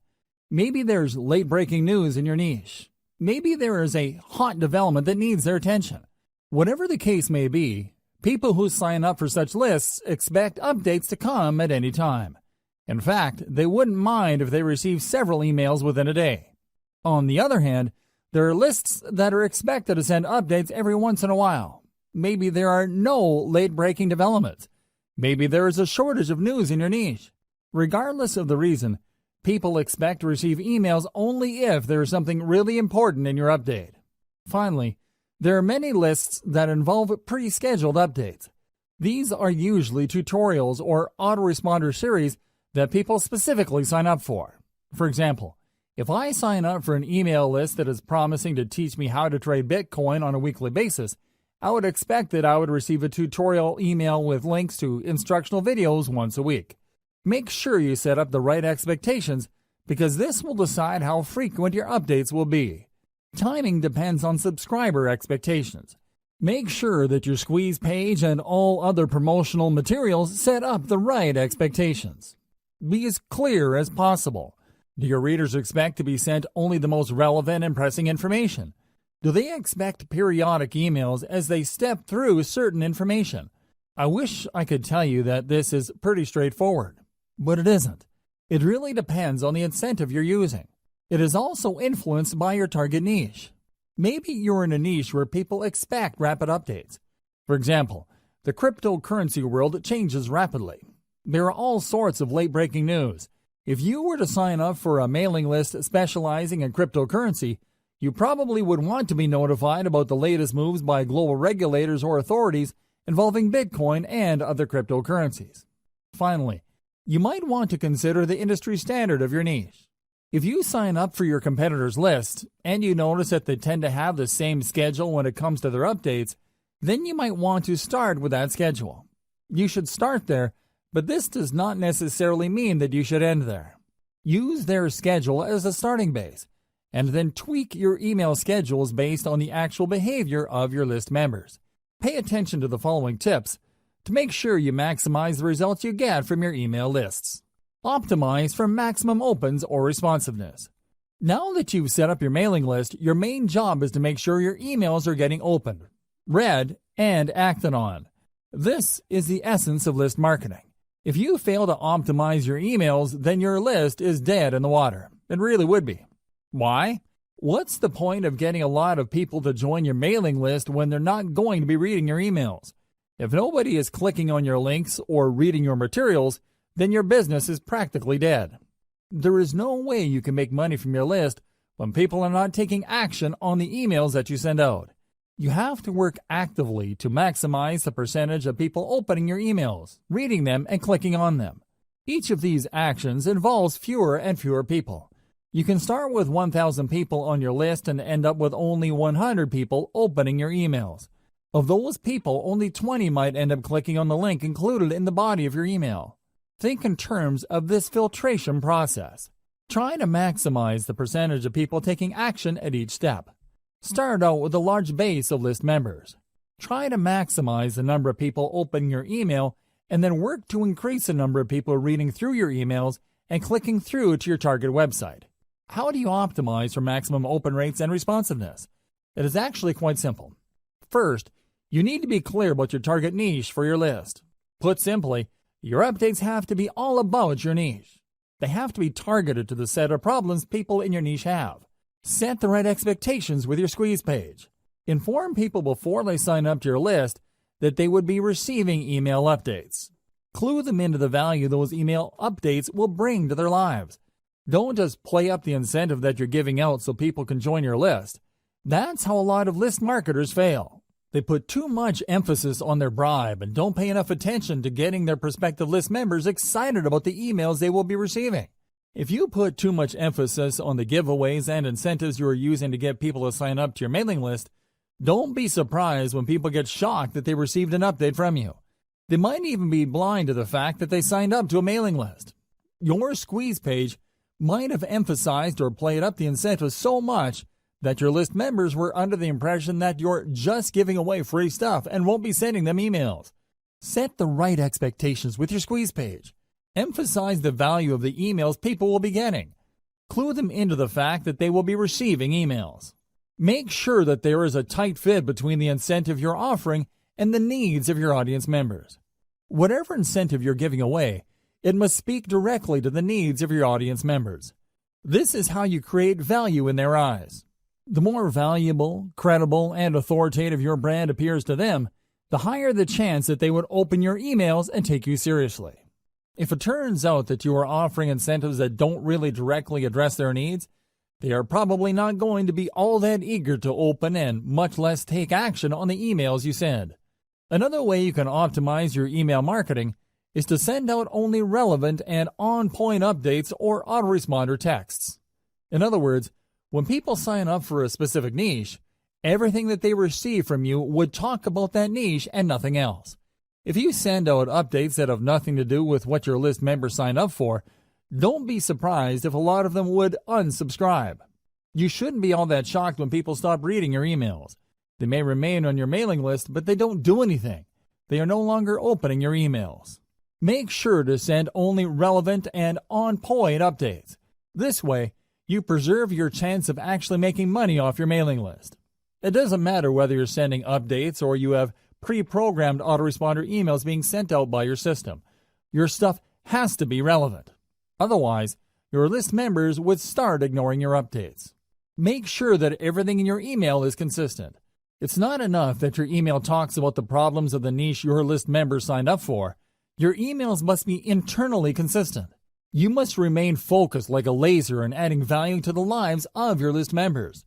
Maybe there's late-breaking news in your niche. Maybe there is a hot development that needs their attention. Whatever the case may be, people who sign up for such lists expect updates to come at any time. In fact, they wouldn't mind if they receive several emails within a day. On the other hand, there are lists that are expected to send updates every once in a while. Maybe there are no late-breaking developments. Maybe there is a shortage of news in your niche. Regardless of the reason, people expect to receive emails only if there is something really important in your update. Finally, there are many lists that involve pre-scheduled updates. These are usually tutorials or autoresponder series that people specifically sign up for. For example, if I sign up for an email list that is promising to teach me how to trade Bitcoin on a weekly basis, I would expect that I would receive a tutorial email with links to instructional videos once a week. Make sure you set up the right expectations because this will decide how frequent your updates will be. Timing depends on subscriber expectations. Make sure that your squeeze page and all other promotional materials set up the right expectations. Be as clear as possible. Do your readers expect to be sent only the most relevant and pressing information? Do they expect periodic emails as they step through certain information? I wish I could tell you that this is pretty straightforward, but it isn't. It really depends on the incentive you're using. It is also influenced by your target niche. Maybe you're in a niche where people expect rapid updates. For example, the cryptocurrency world changes rapidly. There are all sorts of late-breaking news. If you were to sign up for a mailing list specializing in cryptocurrency, you probably would want to be notified about the latest moves by global regulators or authorities involving Bitcoin and other cryptocurrencies. Finally, you might want to consider the industry standard of your niche. If you sign up for your competitors' list and you notice that they tend to have the same schedule when it comes to their updates, then you might want to start with that schedule. You should start there, but this does not necessarily mean that you should end there. Use their schedule as a starting base, and then tweak your email schedules based on the actual behavior of your list members. Pay attention to the following tips to make sure you maximize the results you get from your email lists. Optimize for maximum opens or responsiveness. Now that you've set up your mailing list, your main job is to make sure your emails are getting opened, read, and acted on. This is the essence of list marketing. If you fail to optimize your emails, then your list is dead in the water. It really would be. Why? What's the point of getting a lot of people to join your mailing list when they're not going to be reading your emails? If nobody is clicking on your links or reading your materials, then your business is practically dead. There is no way you can make money from your list when people are not taking action on the emails that you send out. You have to work actively to maximize the percentage of people opening your emails, reading them, and clicking on them. Each of these actions involves fewer and fewer people. You can start with 1,000 people on your list and end up with only 100 people opening your emails. Of those people, only 20 might end up clicking on the link included in the body of your email. Think in terms of this filtration process. Try to maximize the percentage of people taking action at each step. Start out with a large base of list members. Try to maximize the number of people opening your email and then work to increase the number of people reading through your emails and clicking through to your target website. How do you optimize for maximum open rates and responsiveness? It is actually quite simple. First, you need to be clear about your target niche for your list. Put simply, your updates have to be all about your niche. They have to be targeted to the set of problems people in your niche have. Set the right expectations with your squeeze page. Inform people before they sign up to your list that they would be receiving email updates. Clue them into the value those email updates will bring to their lives. Don't just play up the incentive that you're giving out so people can join your list. That's how a lot of list marketers fail. They put too much emphasis on their bribe and don't pay enough attention to getting their prospective list members excited about the emails they will be receiving. If you put too much emphasis on the giveaways and incentives you are using to get people to sign up to your mailing list, don't be surprised when people get shocked that they received an update from you. They might even be blind to the fact that they signed up to a mailing list. Your squeeze page might have emphasized or played up the incentives so much that your list members were under the impression that you're just giving away free stuff and won't be sending them emails. Set the right expectations with your squeeze page. Emphasize the value of the emails people will be getting. Clue them into the fact that they will be receiving emails. Make sure that there is a tight fit between the incentive you're offering and the needs of your audience members. Whatever incentive you're giving away, it must speak directly to the needs of your audience members. This is how you create value in their eyes. The more valuable, credible, and authoritative your brand appears to them, the higher the chance that they would open your emails and take you seriously. If it turns out that you are offering incentives that don't really directly address their needs, they are probably not going to be all that eager to open and much less take action on the emails you send. Another way you can optimize your email marketing is to send out only relevant and on-point updates or autoresponder texts. In other words, when people sign up for a specific niche, everything that they receive from you would talk about that niche and nothing else. If you send out updates that have nothing to do with what your list members signed up for, don't be surprised if a lot of them would unsubscribe. You shouldn't be all that shocked when people stop reading your emails. They may remain on your mailing list, but they don't do anything. They are no longer opening your emails. Make sure to send only relevant and on-point updates. This way, you preserve your chance of actually making money off your mailing list. It doesn't matter whether you're sending updates or you have pre-programmed autoresponder emails being sent out by your system. Your stuff has to be relevant. Otherwise, your list members would start ignoring your updates. Make sure that everything in your email is consistent. It's not enough that your email talks about the problems of the niche your list members signed up for. Your emails must be internally consistent. You must remain focused like a laser in adding value to the lives of your list members.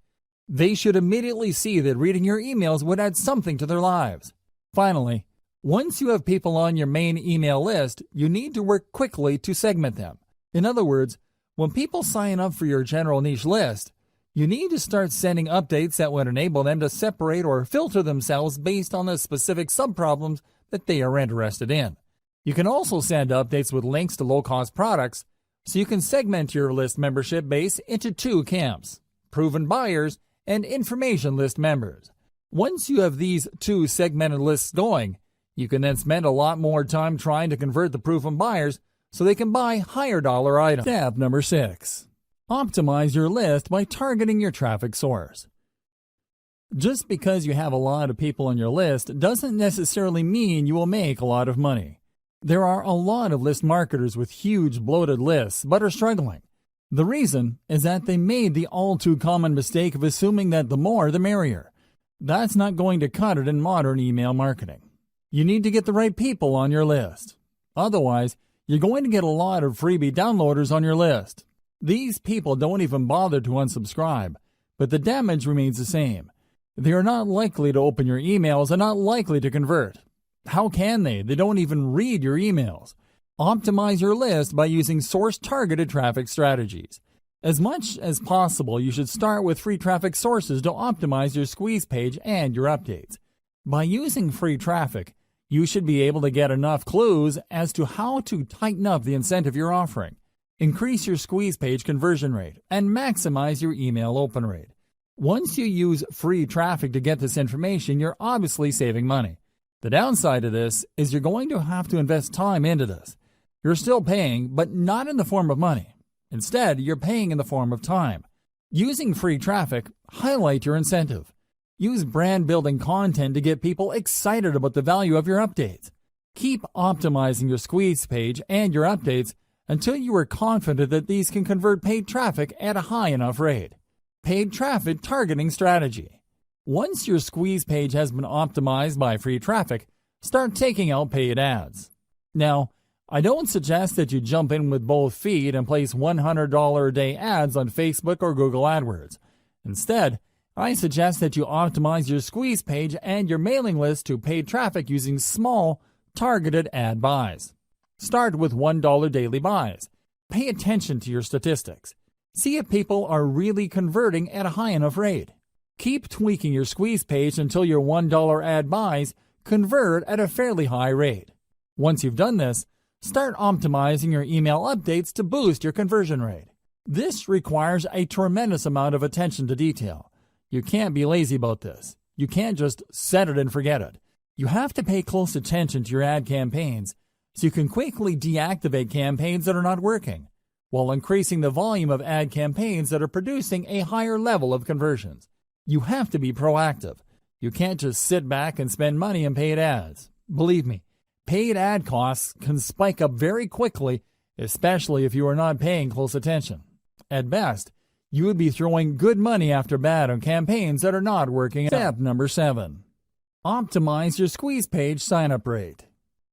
They should immediately see that reading your emails would add something to their lives. Finally, once you have people on your main email list, you need to work quickly to segment them. In other words, when people sign up for your general niche list, you need to start sending updates that would enable them to separate or filter themselves based on the specific subproblems that they are interested in. You can also send updates with links to low-cost products, so you can segment your list membership base into two camps: proven buyers and information list members. Once you have these two segmented lists going, you can then spend a lot more time trying to convert the proven buyers so they can buy higher dollar items. Step number 6. Optimize your list by targeting your traffic source. Just because you have a lot of people on your list doesn't necessarily mean you will make a lot of money. There are a lot of list marketers with huge bloated lists but are struggling. The reason is that they made the all-too-common mistake of assuming that the more the merrier. That's not going to cut it in modern email marketing. You need to get the right people on your list. Otherwise, you're going to get a lot of freebie downloaders on your list. These people don't even bother to unsubscribe, but the damage remains the same. They are not likely to open your emails and not likely to convert. How can they? They don't even read your emails. Optimize your list by using source-targeted traffic strategies. As much as possible, you should start with free traffic sources to optimize your squeeze page and your updates. By using free traffic, you should be able to get enough clues as to how to tighten up the incentive you're offering, increase your squeeze page conversion rate, and maximize your email open rate. Once you use free traffic to get this information, you're obviously saving money. The downside of this is you're going to have to invest time into this. You're still paying, but not in the form of money. Instead, you're paying in the form of time. Using free traffic, highlight your incentive. Use brand-building content to get people excited about the value of your updates. Keep optimizing your squeeze page and your updates until you are confident that these can convert paid traffic at a high enough rate. Paid traffic targeting strategy. Once your squeeze page has been optimized by free traffic, start taking out paid ads. Now, I don't suggest that you jump in with both feet and place $100 a day ads on Facebook or Google AdWords. Instead, I suggest that you optimize your squeeze page and your mailing list to paid traffic using small, targeted ad buys. Start with $1 daily buys. Pay attention to your statistics. See if people are really converting at a high enough rate. Keep tweaking your squeeze page until your $1 ad buys convert at a fairly high rate. Once you've done this, Start optimizing your email updates to boost your conversion rate. This requires a tremendous amount of attention to detail. You can't be lazy about this. You can't just set it and forget it. You have to pay close attention to your ad campaigns so you can quickly deactivate campaigns that are not working, while increasing the volume of ad campaigns that are producing a higher level of conversions. You have to be proactive. You can't just sit back and spend money on paid ads. Believe me, paid ad costs can spike up very quickly, especially if you are not paying close attention. At best, you would be throwing good money after bad on campaigns that are not working. Step number 7. Optimize your squeeze page sign-up rate.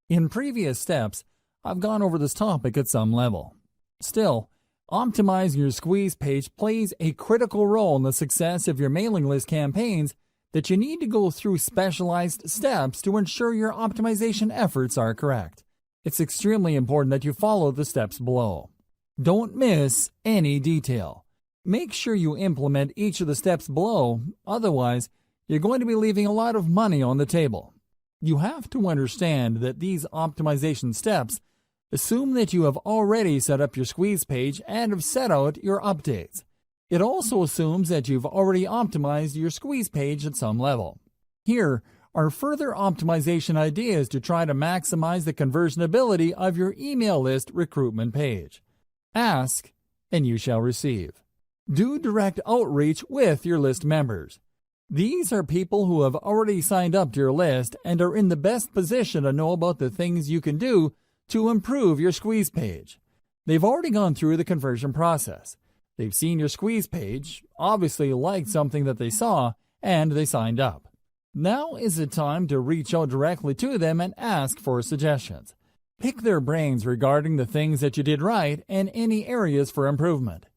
In previous steps, I've gone over this topic at some level. Still, optimizing your squeeze page plays a critical role in the success of your mailing list campaigns that you need to go through specialized steps to ensure your optimization efforts are correct. It's extremely important that you follow the steps below. Don't miss any detail. Make sure you implement each of the steps below, otherwise, you're going to be leaving a lot of money on the table. You have to understand that these optimization steps assume that you have already set up your squeeze page and have set out your updates. It also assumes that you've already optimized your squeeze page at some level. Here are further optimization ideas to try to maximize the conversion ability of your email list recruitment page. Ask, and you shall receive. Do direct outreach with your list members. These are people who have already signed up to your list and are in the best position to know about the things you can do to improve your squeeze page. They've already gone through the conversion process. They've seen your squeeze page, obviously liked something that they saw, and they signed up. Now is the time to reach out directly to them and ask for suggestions. Pick their brains regarding the things that you did right and any areas for improvement.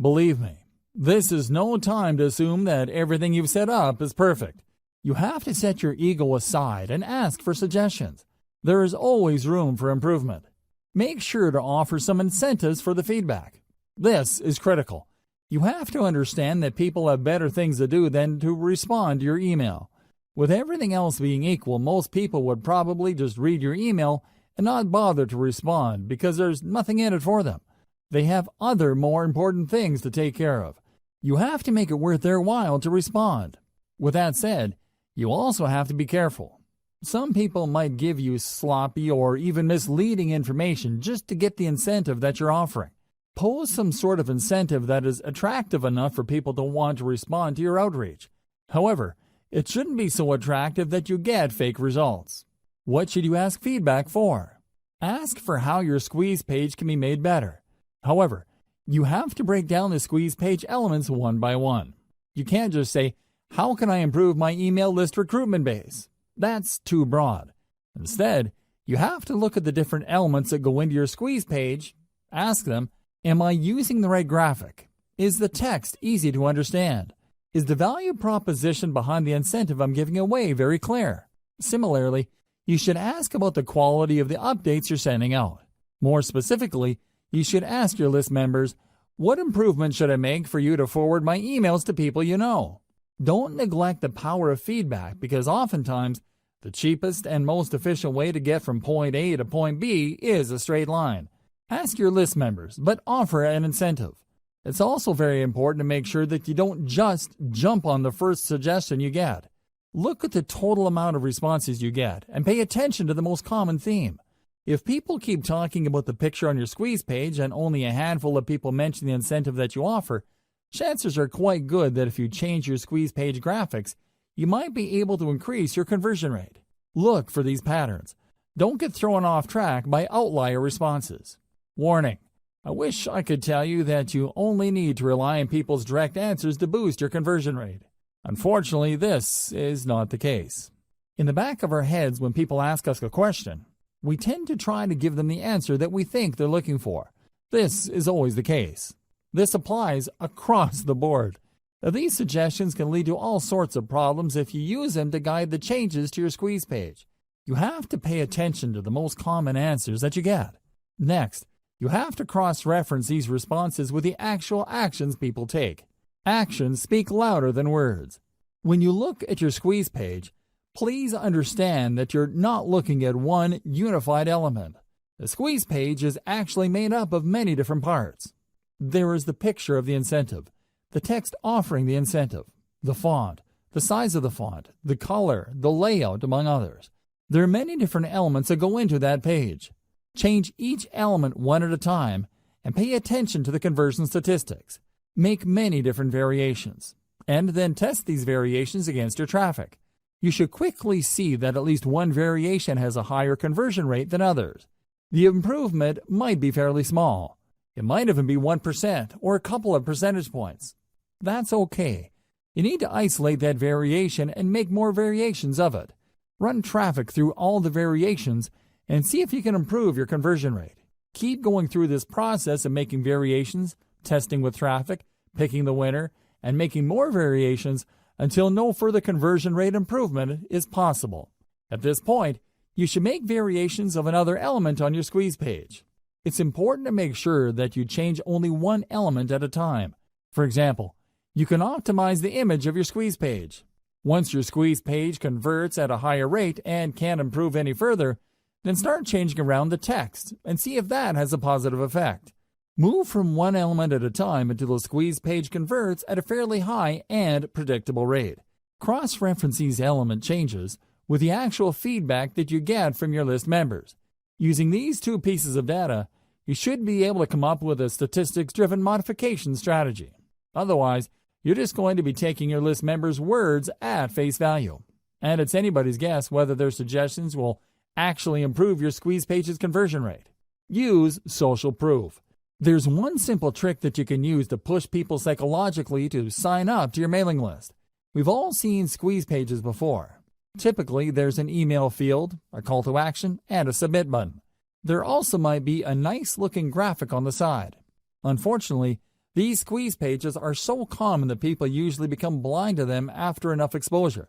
Believe me, this is no time to assume that everything you've set up is perfect. You have to set your ego aside and ask for suggestions. There is always room for improvement. Make sure to offer some incentives for the feedback. This is critical. You have to understand that people have better things to do than to respond to your email. With everything else being equal, most people would probably just read your email and not bother to respond because there's nothing in it for them. They have other more important things to take care of. You have to make it worth their while to respond. With that said, you also have to be careful. Some people might give you sloppy or even misleading information just to get the incentive that you're offering. Pose some sort of incentive that is attractive enough for people to want to respond to your outreach. However, it shouldn't be so attractive that you get fake results. What should you ask feedback for? Ask for how your squeeze page can be made better. However, you have to break down the squeeze page elements one by one. You can't just say, "How can I improve my email list recruitment base?" That's too broad. Instead, you have to look at the different elements that go into your squeeze page. Ask them, am I using the right graphic? Is the text easy to understand? Is the value proposition behind the incentive I'm giving away very clear? Similarly, you should ask about the quality of the updates you're sending out. More specifically, you should ask your list members, what improvements should I make for you to forward my emails to people you know? Don't neglect the power of feedback because oftentimes the cheapest and most efficient way to get from point A to point B is a straight line. Ask your list members, but offer an incentive. It's also very important to make sure that you don't just jump on the first suggestion you get. Look at the total amount of responses you get and pay attention to the most common theme. If people keep talking about the picture on your squeeze page and only a handful of people mention the incentive that you offer, chances are quite good that if you change your squeeze page graphics, you might be able to increase your conversion rate. Look for these patterns. Don't get thrown off track by outlier responses. Warning: I wish I could tell you that you only need to rely on people's direct answers to boost your conversion rate. Unfortunately, this is not the case. In the back of our heads, when people ask us a question, we tend to try to give them the answer that we think they're looking for. This is always the case. This applies across the board. Now, these suggestions can lead to all sorts of problems if you use them to guide the changes to your squeeze page. You have to pay attention to the most common answers that you get. Next, you have to cross-reference these responses with the actual actions people take. Actions speak louder than words. When you look at your squeeze page, please understand that you're not looking at one unified element. The squeeze page is actually made up of many different parts. There is the picture of the incentive, the text offering the incentive, the font, the size of the font, the color, the layout, among others. There are many different elements that go into that page. Change each element one at a time and pay attention to the conversion statistics. Make many different variations, and then test these variations against your traffic. You should quickly see that at least one variation has a higher conversion rate than others. The improvement might be fairly small. It might even be 1% or a couple of percentage points. That's okay. You need to isolate that variation and make more variations of it. Run traffic through all the variations and see if you can improve your conversion rate. Keep going through this process of making variations, testing with traffic, picking the winner, and making more variations until no further conversion rate improvement is possible. At this point, you should make variations of another element on your squeeze page. It's important to make sure that you change only one element at a time. For example, you can optimize the image of your squeeze page. Once your squeeze page converts at a higher rate and can't improve any further, then start changing around the text and see if that has a positive effect. Move from one element at a time until the squeeze page converts at a fairly high and predictable rate. Cross-reference these element changes with the actual feedback that you get from your list members. Using these two pieces of data, you should be able to come up with a statistics-driven modification strategy. Otherwise, you're just going to be taking your list members' words at face value. And it's anybody's guess whether their suggestions will actually improve your squeeze page's conversion rate. Use social proof. There's one simple trick that you can use to push people psychologically to sign up to your mailing list. We've all seen squeeze pages before. Typically, there's an email field, a call to action, and a submit button. There also might be a nice-looking graphic on the side. Unfortunately, these squeeze pages are so common that people usually become blind to them after enough exposure.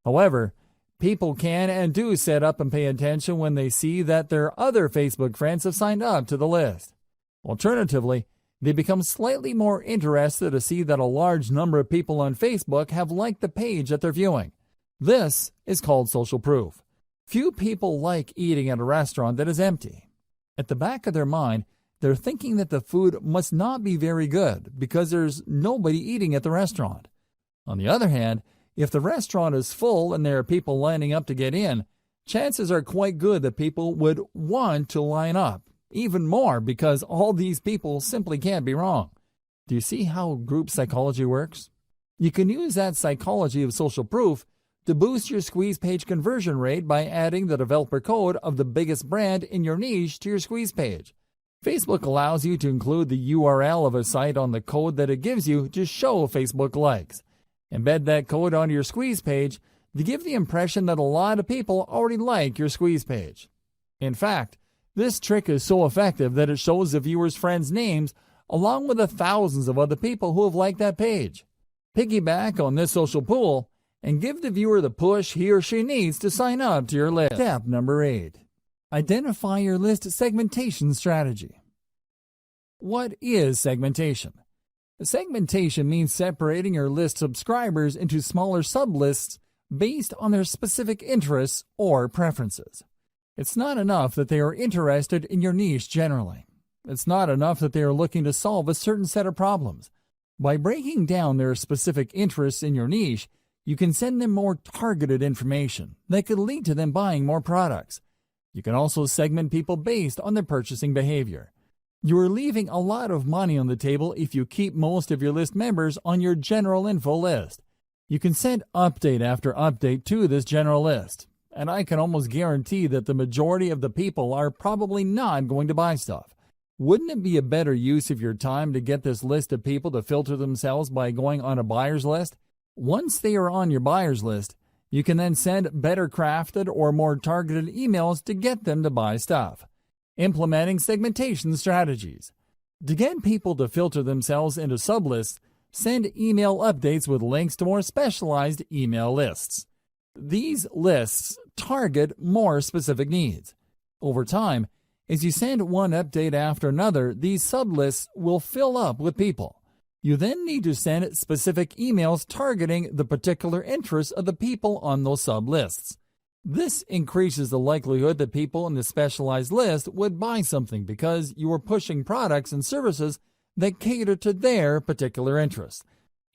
However, people can and do sit up and pay attention when they see that their other Facebook friends have signed up to the list. Alternatively, they become slightly more interested to see that a large number of people on Facebook have liked the page that they're viewing. This is called social proof. Few people like eating at a restaurant that is empty. At the back of their mind, they're thinking that the food must not be very good because there's nobody eating at the restaurant. On the other hand, if the restaurant is full and there are people lining up to get in, chances are quite good that people would want to line up, even more because all these people simply can't be wrong. Do you see how group psychology works? You can use that psychology of social proof to boost your squeeze page conversion rate by adding the developer code of the biggest brand in your niche to your squeeze page. Facebook allows you to include the URL of a site on the code that it gives you to show Facebook likes. Embed that code onto your squeeze page to give the impression that a lot of people already like your squeeze page. In fact, this trick is so effective that it shows the viewer's friends' names along with the thousands of other people who have liked that page. Piggyback on this social pool and give the viewer the push he or she needs to sign up to your list. Step number 8. Identify your list segmentation strategy. What is segmentation? Segmentation means separating your list subscribers into smaller sublists based on their specific interests or preferences. It's not enough that they are interested in your niche generally. It's not enough that they are looking to solve a certain set of problems. By breaking down their specific interests in your niche, you can send them more targeted information that could lead to them buying more products. You can also segment people based on their purchasing behavior. You are leaving a lot of money on the table if you keep most of your list members on your general info list. You can send update after update to this general list, and I can almost guarantee that the majority of the people are probably not going to buy stuff. Wouldn't it be a better use of your time to get this list of people to filter themselves by going on a buyer's list? Once they are on your buyer's list, you can then send better crafted or more targeted emails to get them to buy stuff. Implementing segmentation strategies. To get people to filter themselves into sublists, send email updates with links to more specialized email lists. These lists target more specific needs. Over time, as you send one update after another, these sublists will fill up with people. You then need to send specific emails targeting the particular interests of the people on those sublists. This increases the likelihood that people in the specialized list would buy something because you are pushing products and services that cater to their particular interests.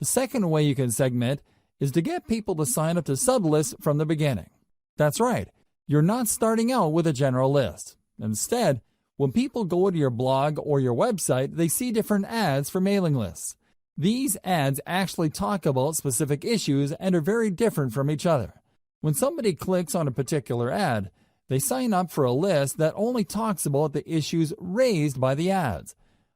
The second way you can segment is to get people to sign up to sublists from the beginning. That's right, you're not starting out with a general list. Instead, when people go to your blog or your website, they see different ads for mailing lists. These ads actually talk about specific issues and are very different from each other. When somebody clicks on a particular ad, they sign up for a list that only talks about the issues raised by the ads.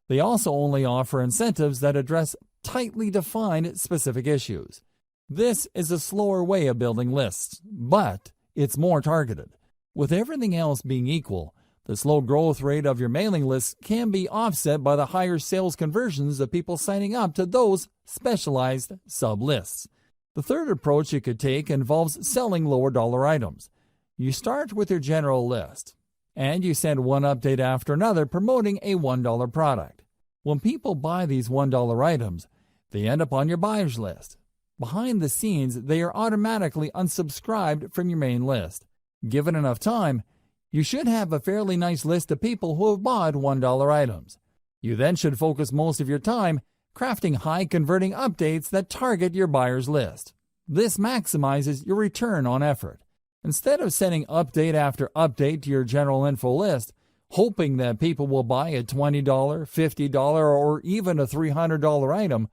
They also only offer incentives that address tightly defined specific issues. This is a slower way of building lists, but it's more targeted. With everything else being equal, the slow growth rate of your mailing list can be offset by the higher sales conversions of people signing up to those specialized sub-lists. The third approach you could take involves selling lower dollar items. You start with your general list, and you send one update after another promoting a $1 product. When people buy these $1 items, they end up on your buyers list. Behind the scenes, they are automatically unsubscribed from your main list. Given enough time, you should have a fairly nice list of people who have bought $1 items. You then should focus most of your time crafting high-converting updates that target your buyer's list. This maximizes your return on effort. Instead of sending update after update to your general info list, hoping that people will buy a $20, $50, or even a $300 item,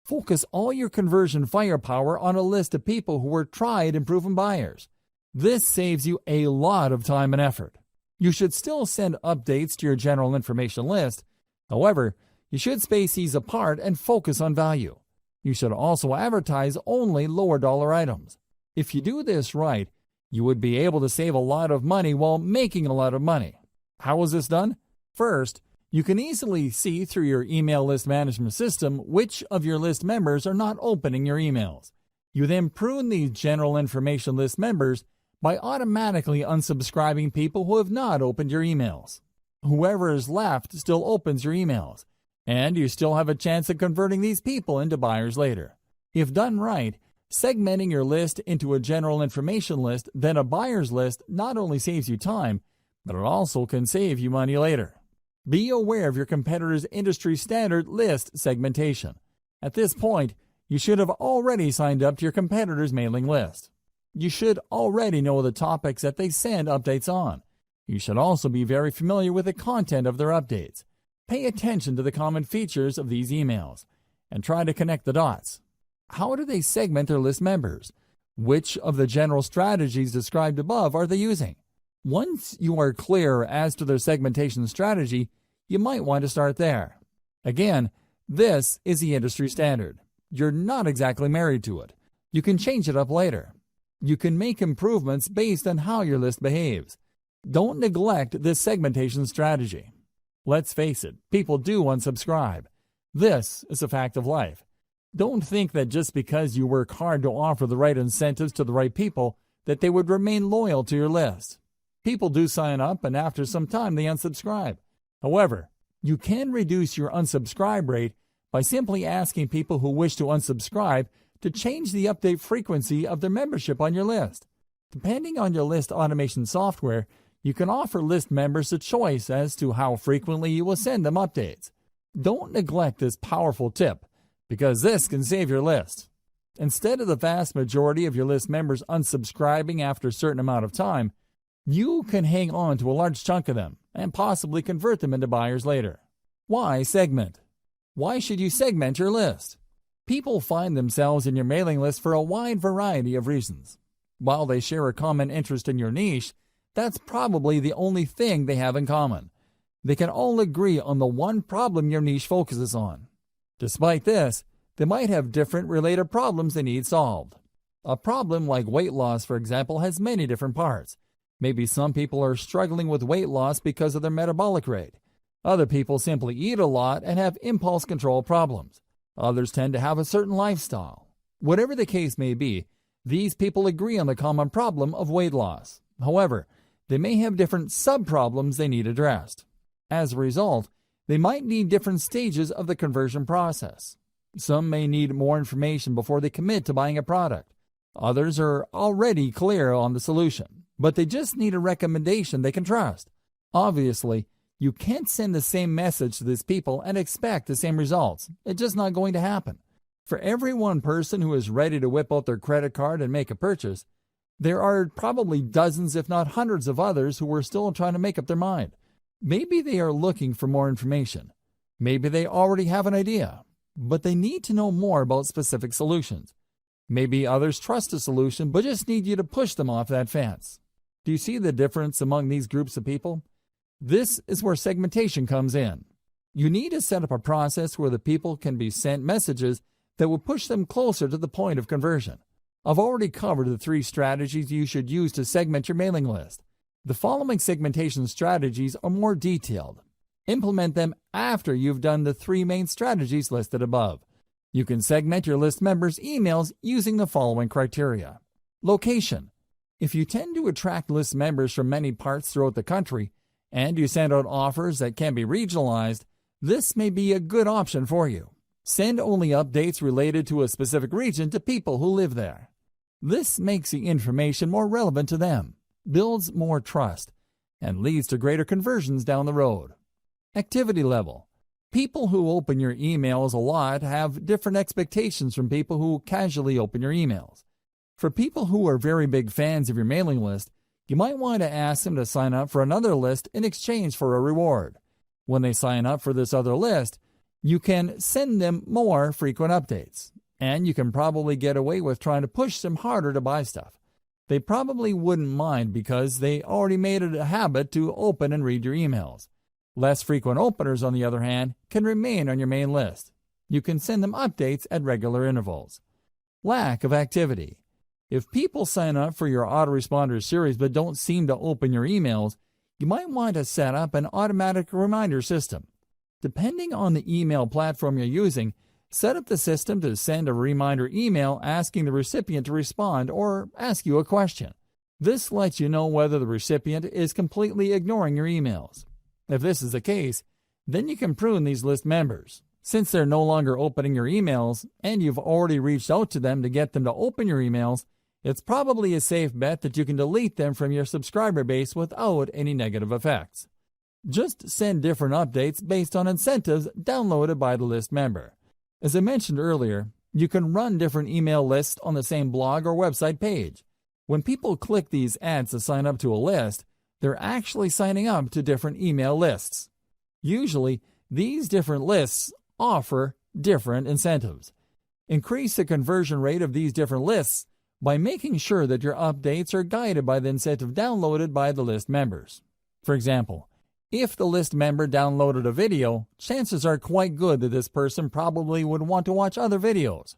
focus all your conversion firepower on a list of people who are tried and proven buyers. This saves you a lot of time and effort. You should still send updates to your general information list. However, you should space these apart and focus on value. You should also advertise only lower dollar items. If you do this right, you would be able to save a lot of money while making a lot of money. How is this done? First, you can easily see through your email list management system which of your list members are not opening your emails. You then prune these general information list members by automatically unsubscribing people who have not opened your emails. Whoever is left still opens your emails, and you still have a chance of converting these people into buyers later. If done right, segmenting your list into a general information list, then a buyer's list not only saves you time, but it also can save you money later. Be aware of your competitor's industry standard list segmentation. At this point, you should have already signed up to your competitor's mailing list. You should already know the topics that they send updates on. You should also be very familiar with the content of their updates. Pay attention to the common features of these emails and try to connect the dots. How do they segment their list members? Which of the general strategies described above are they using? Once you are clear as to their segmentation strategy, you might want to start there. Again, this is the industry standard. You're not exactly married to it. You can change it up later. You can make improvements based on how your list behaves. Don't neglect this segmentation strategy. Let's face it, people do unsubscribe. This is a fact of life. Don't think that just because you work hard to offer the right incentives to the right people, that they would remain loyal to your list. People do sign up, and after some time they unsubscribe. However, you can reduce your unsubscribe rate by simply asking people who wish to unsubscribe to change the update frequency of their membership on your list. Depending on your list automation software, you can offer list members a choice as to how frequently you will send them updates. Don't neglect this powerful tip, because this can save your list. Instead of the vast majority of your list members unsubscribing after a certain amount of time, you can hang on to a large chunk of them and possibly convert them into buyers later. Why segment? Why should you segment your list? People find themselves in your mailing list for a wide variety of reasons. While they share a common interest in your niche, that's probably the only thing they have in common. They can all agree on the one problem your niche focuses on. Despite this, they might have different related problems they need solved. A problem like weight loss, for example, has many different parts. Maybe some people are struggling with weight loss because of their metabolic rate. Other people simply eat a lot and have impulse control problems. Others tend to have a certain lifestyle. Whatever the case may be, these people agree on the common problem of weight loss. However, they may have different sub-problems they need addressed. As a result, they might need different stages of the conversion process. Some may need more information before they commit to buying a product. Others are already clear on the solution. but they just need a recommendation they can trust. Obviously, you can't send the same message to these people and expect the same results. It's just not going to happen. For every one person who is ready to whip out their credit card and make a purchase, there are probably dozens, if not hundreds of others who are still trying to make up their mind. Maybe they are looking for more information. Maybe they already have an idea, but they need to know more about specific solutions. Maybe others trust a solution but just need you to push them off that fence. Do you see the difference among these groups of people? This is where segmentation comes in. You need to set up a process where the people can be sent messages that will push them closer to the point of conversion. I've already covered the 3 strategies you should use to segment your mailing list. The following segmentation strategies are more detailed. Implement them after you've done the 3 main strategies listed above. You can segment your list members' emails using the following criteria. Location. If you tend to attract list members from many parts throughout the country, and you send out offers that can be regionalized, this may be a good option for you. Send only updates related to a specific region to people who live there. This makes the information more relevant to them, builds more trust, and leads to greater conversions down the road. Activity level. People who open your emails a lot have different expectations from people who casually open your emails. For people who are very big fans of your mailing list, you might want to ask them to sign up for another list in exchange for a reward. When they sign up for this other list, you can send them more frequent updates, and you can probably get away with trying to push them harder to buy stuff. They probably wouldn't mind because they already made it a habit to open and read your emails. Less frequent openers, on the other hand, can remain on your main list. You can send them updates at regular intervals. Lack of activity. If people sign up for your autoresponder series but don't seem to open your emails, you might want to set up an automatic reminder system. Depending on the email platform you're using, set up the system to send a reminder email asking the recipient to respond or ask you a question. This lets you know whether the recipient is completely ignoring your emails. If this is the case, then you can prune these list members. Since they're no longer opening your emails and you've already reached out to them to get them to open your emails, it's probably a safe bet that you can delete them from your subscriber base without any negative effects. Just send different updates based on incentives downloaded by the list member. As I mentioned earlier, you can run different email lists on the same blog or website page. When people click these ads to sign up to a list, they're actually signing up to different email lists. Usually, these different lists offer different incentives. Increase the conversion rate of these different lists by making sure that your updates are guided by the incentive downloaded by the list members. For example, if the list member downloaded a video, chances are quite good that this person probably would want to watch other videos.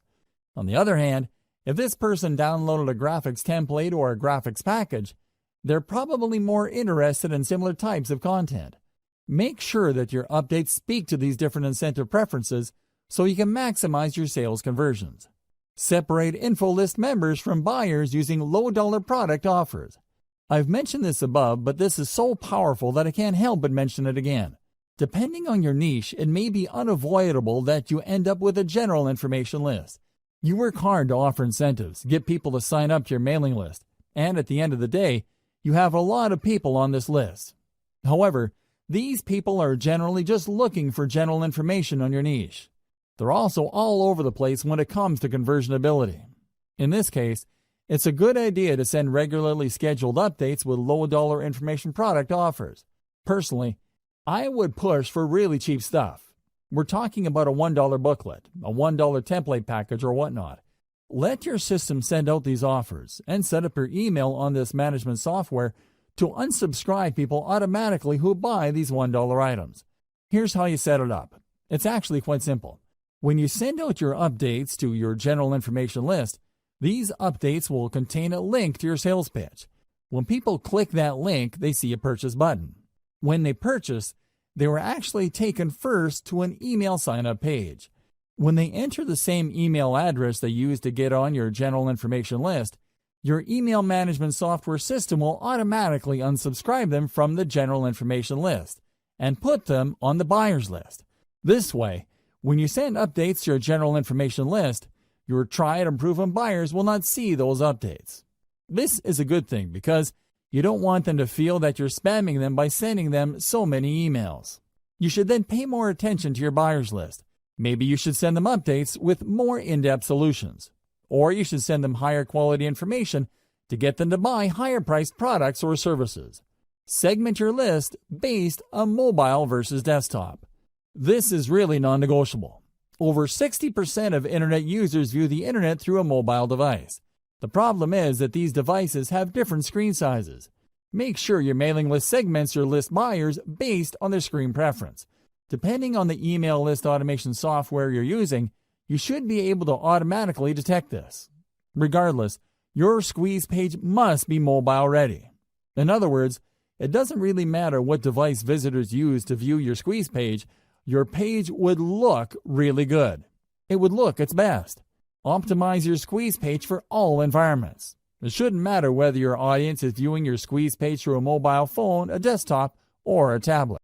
On the other hand, if this person downloaded a graphics template or a graphics package, they're probably more interested in similar types of content. Make sure that your updates speak to these different incentive preferences so you can maximize your sales conversions. Separate info list members from buyers using low-dollar product offers. I've mentioned this above, but this is so powerful that I can't help but mention it again. Depending on your niche, it may be unavoidable that you end up with a general information list. You work hard to offer incentives, get people to sign up to your mailing list, and at the end of the day, you have a lot of people on this list. However, these people are generally just looking for general information on your niche. They're also all over the place when it comes to conversionability. In this case, it's a good idea to send regularly scheduled updates with low-dollar information product offers. Personally, I would push for really cheap stuff. We're talking about a $1 booklet, a $1 template package, or whatnot. Let your system send out these offers and set up your email on this management software to unsubscribe people automatically who buy these $1 items. Here's how you set it up. It's actually quite simple. When you send out your updates to your general information list, these updates will contain a link to your sales pitch. When people click that link, they see a purchase button. When they purchase, they were actually taken first to an email sign-up page. When they enter the same email address they used to get on your general information list, your email management software system will automatically unsubscribe them from the general information list and put them on the buyer's list. This way, when you send updates to your general information list, your tried and proven buyers will not see those updates. This is a good thing because You don't want them to feel that you're spamming them by sending them so many emails. You should then pay more attention to your buyers list. Maybe you should send them updates with more in-depth solutions. Or you should send them higher quality information to get them to buy higher priced products or services. Segment your list based on mobile versus desktop. This is really non-negotiable. Over 60% of internet users view the internet through a mobile device. The problem is that these devices have different screen sizes. Make sure your mailing list segments your list buyers based on their screen preference. Depending on the email list automation software you're using, you should be able to automatically detect this. Regardless, your squeeze page must be mobile ready. In other words, it doesn't really matter what device visitors use to view your squeeze page, your page would look really good. It would look its best. Optimize your squeeze page for all environments. It shouldn't matter whether your audience is viewing your squeeze page through a mobile phone, a desktop, or a tablet.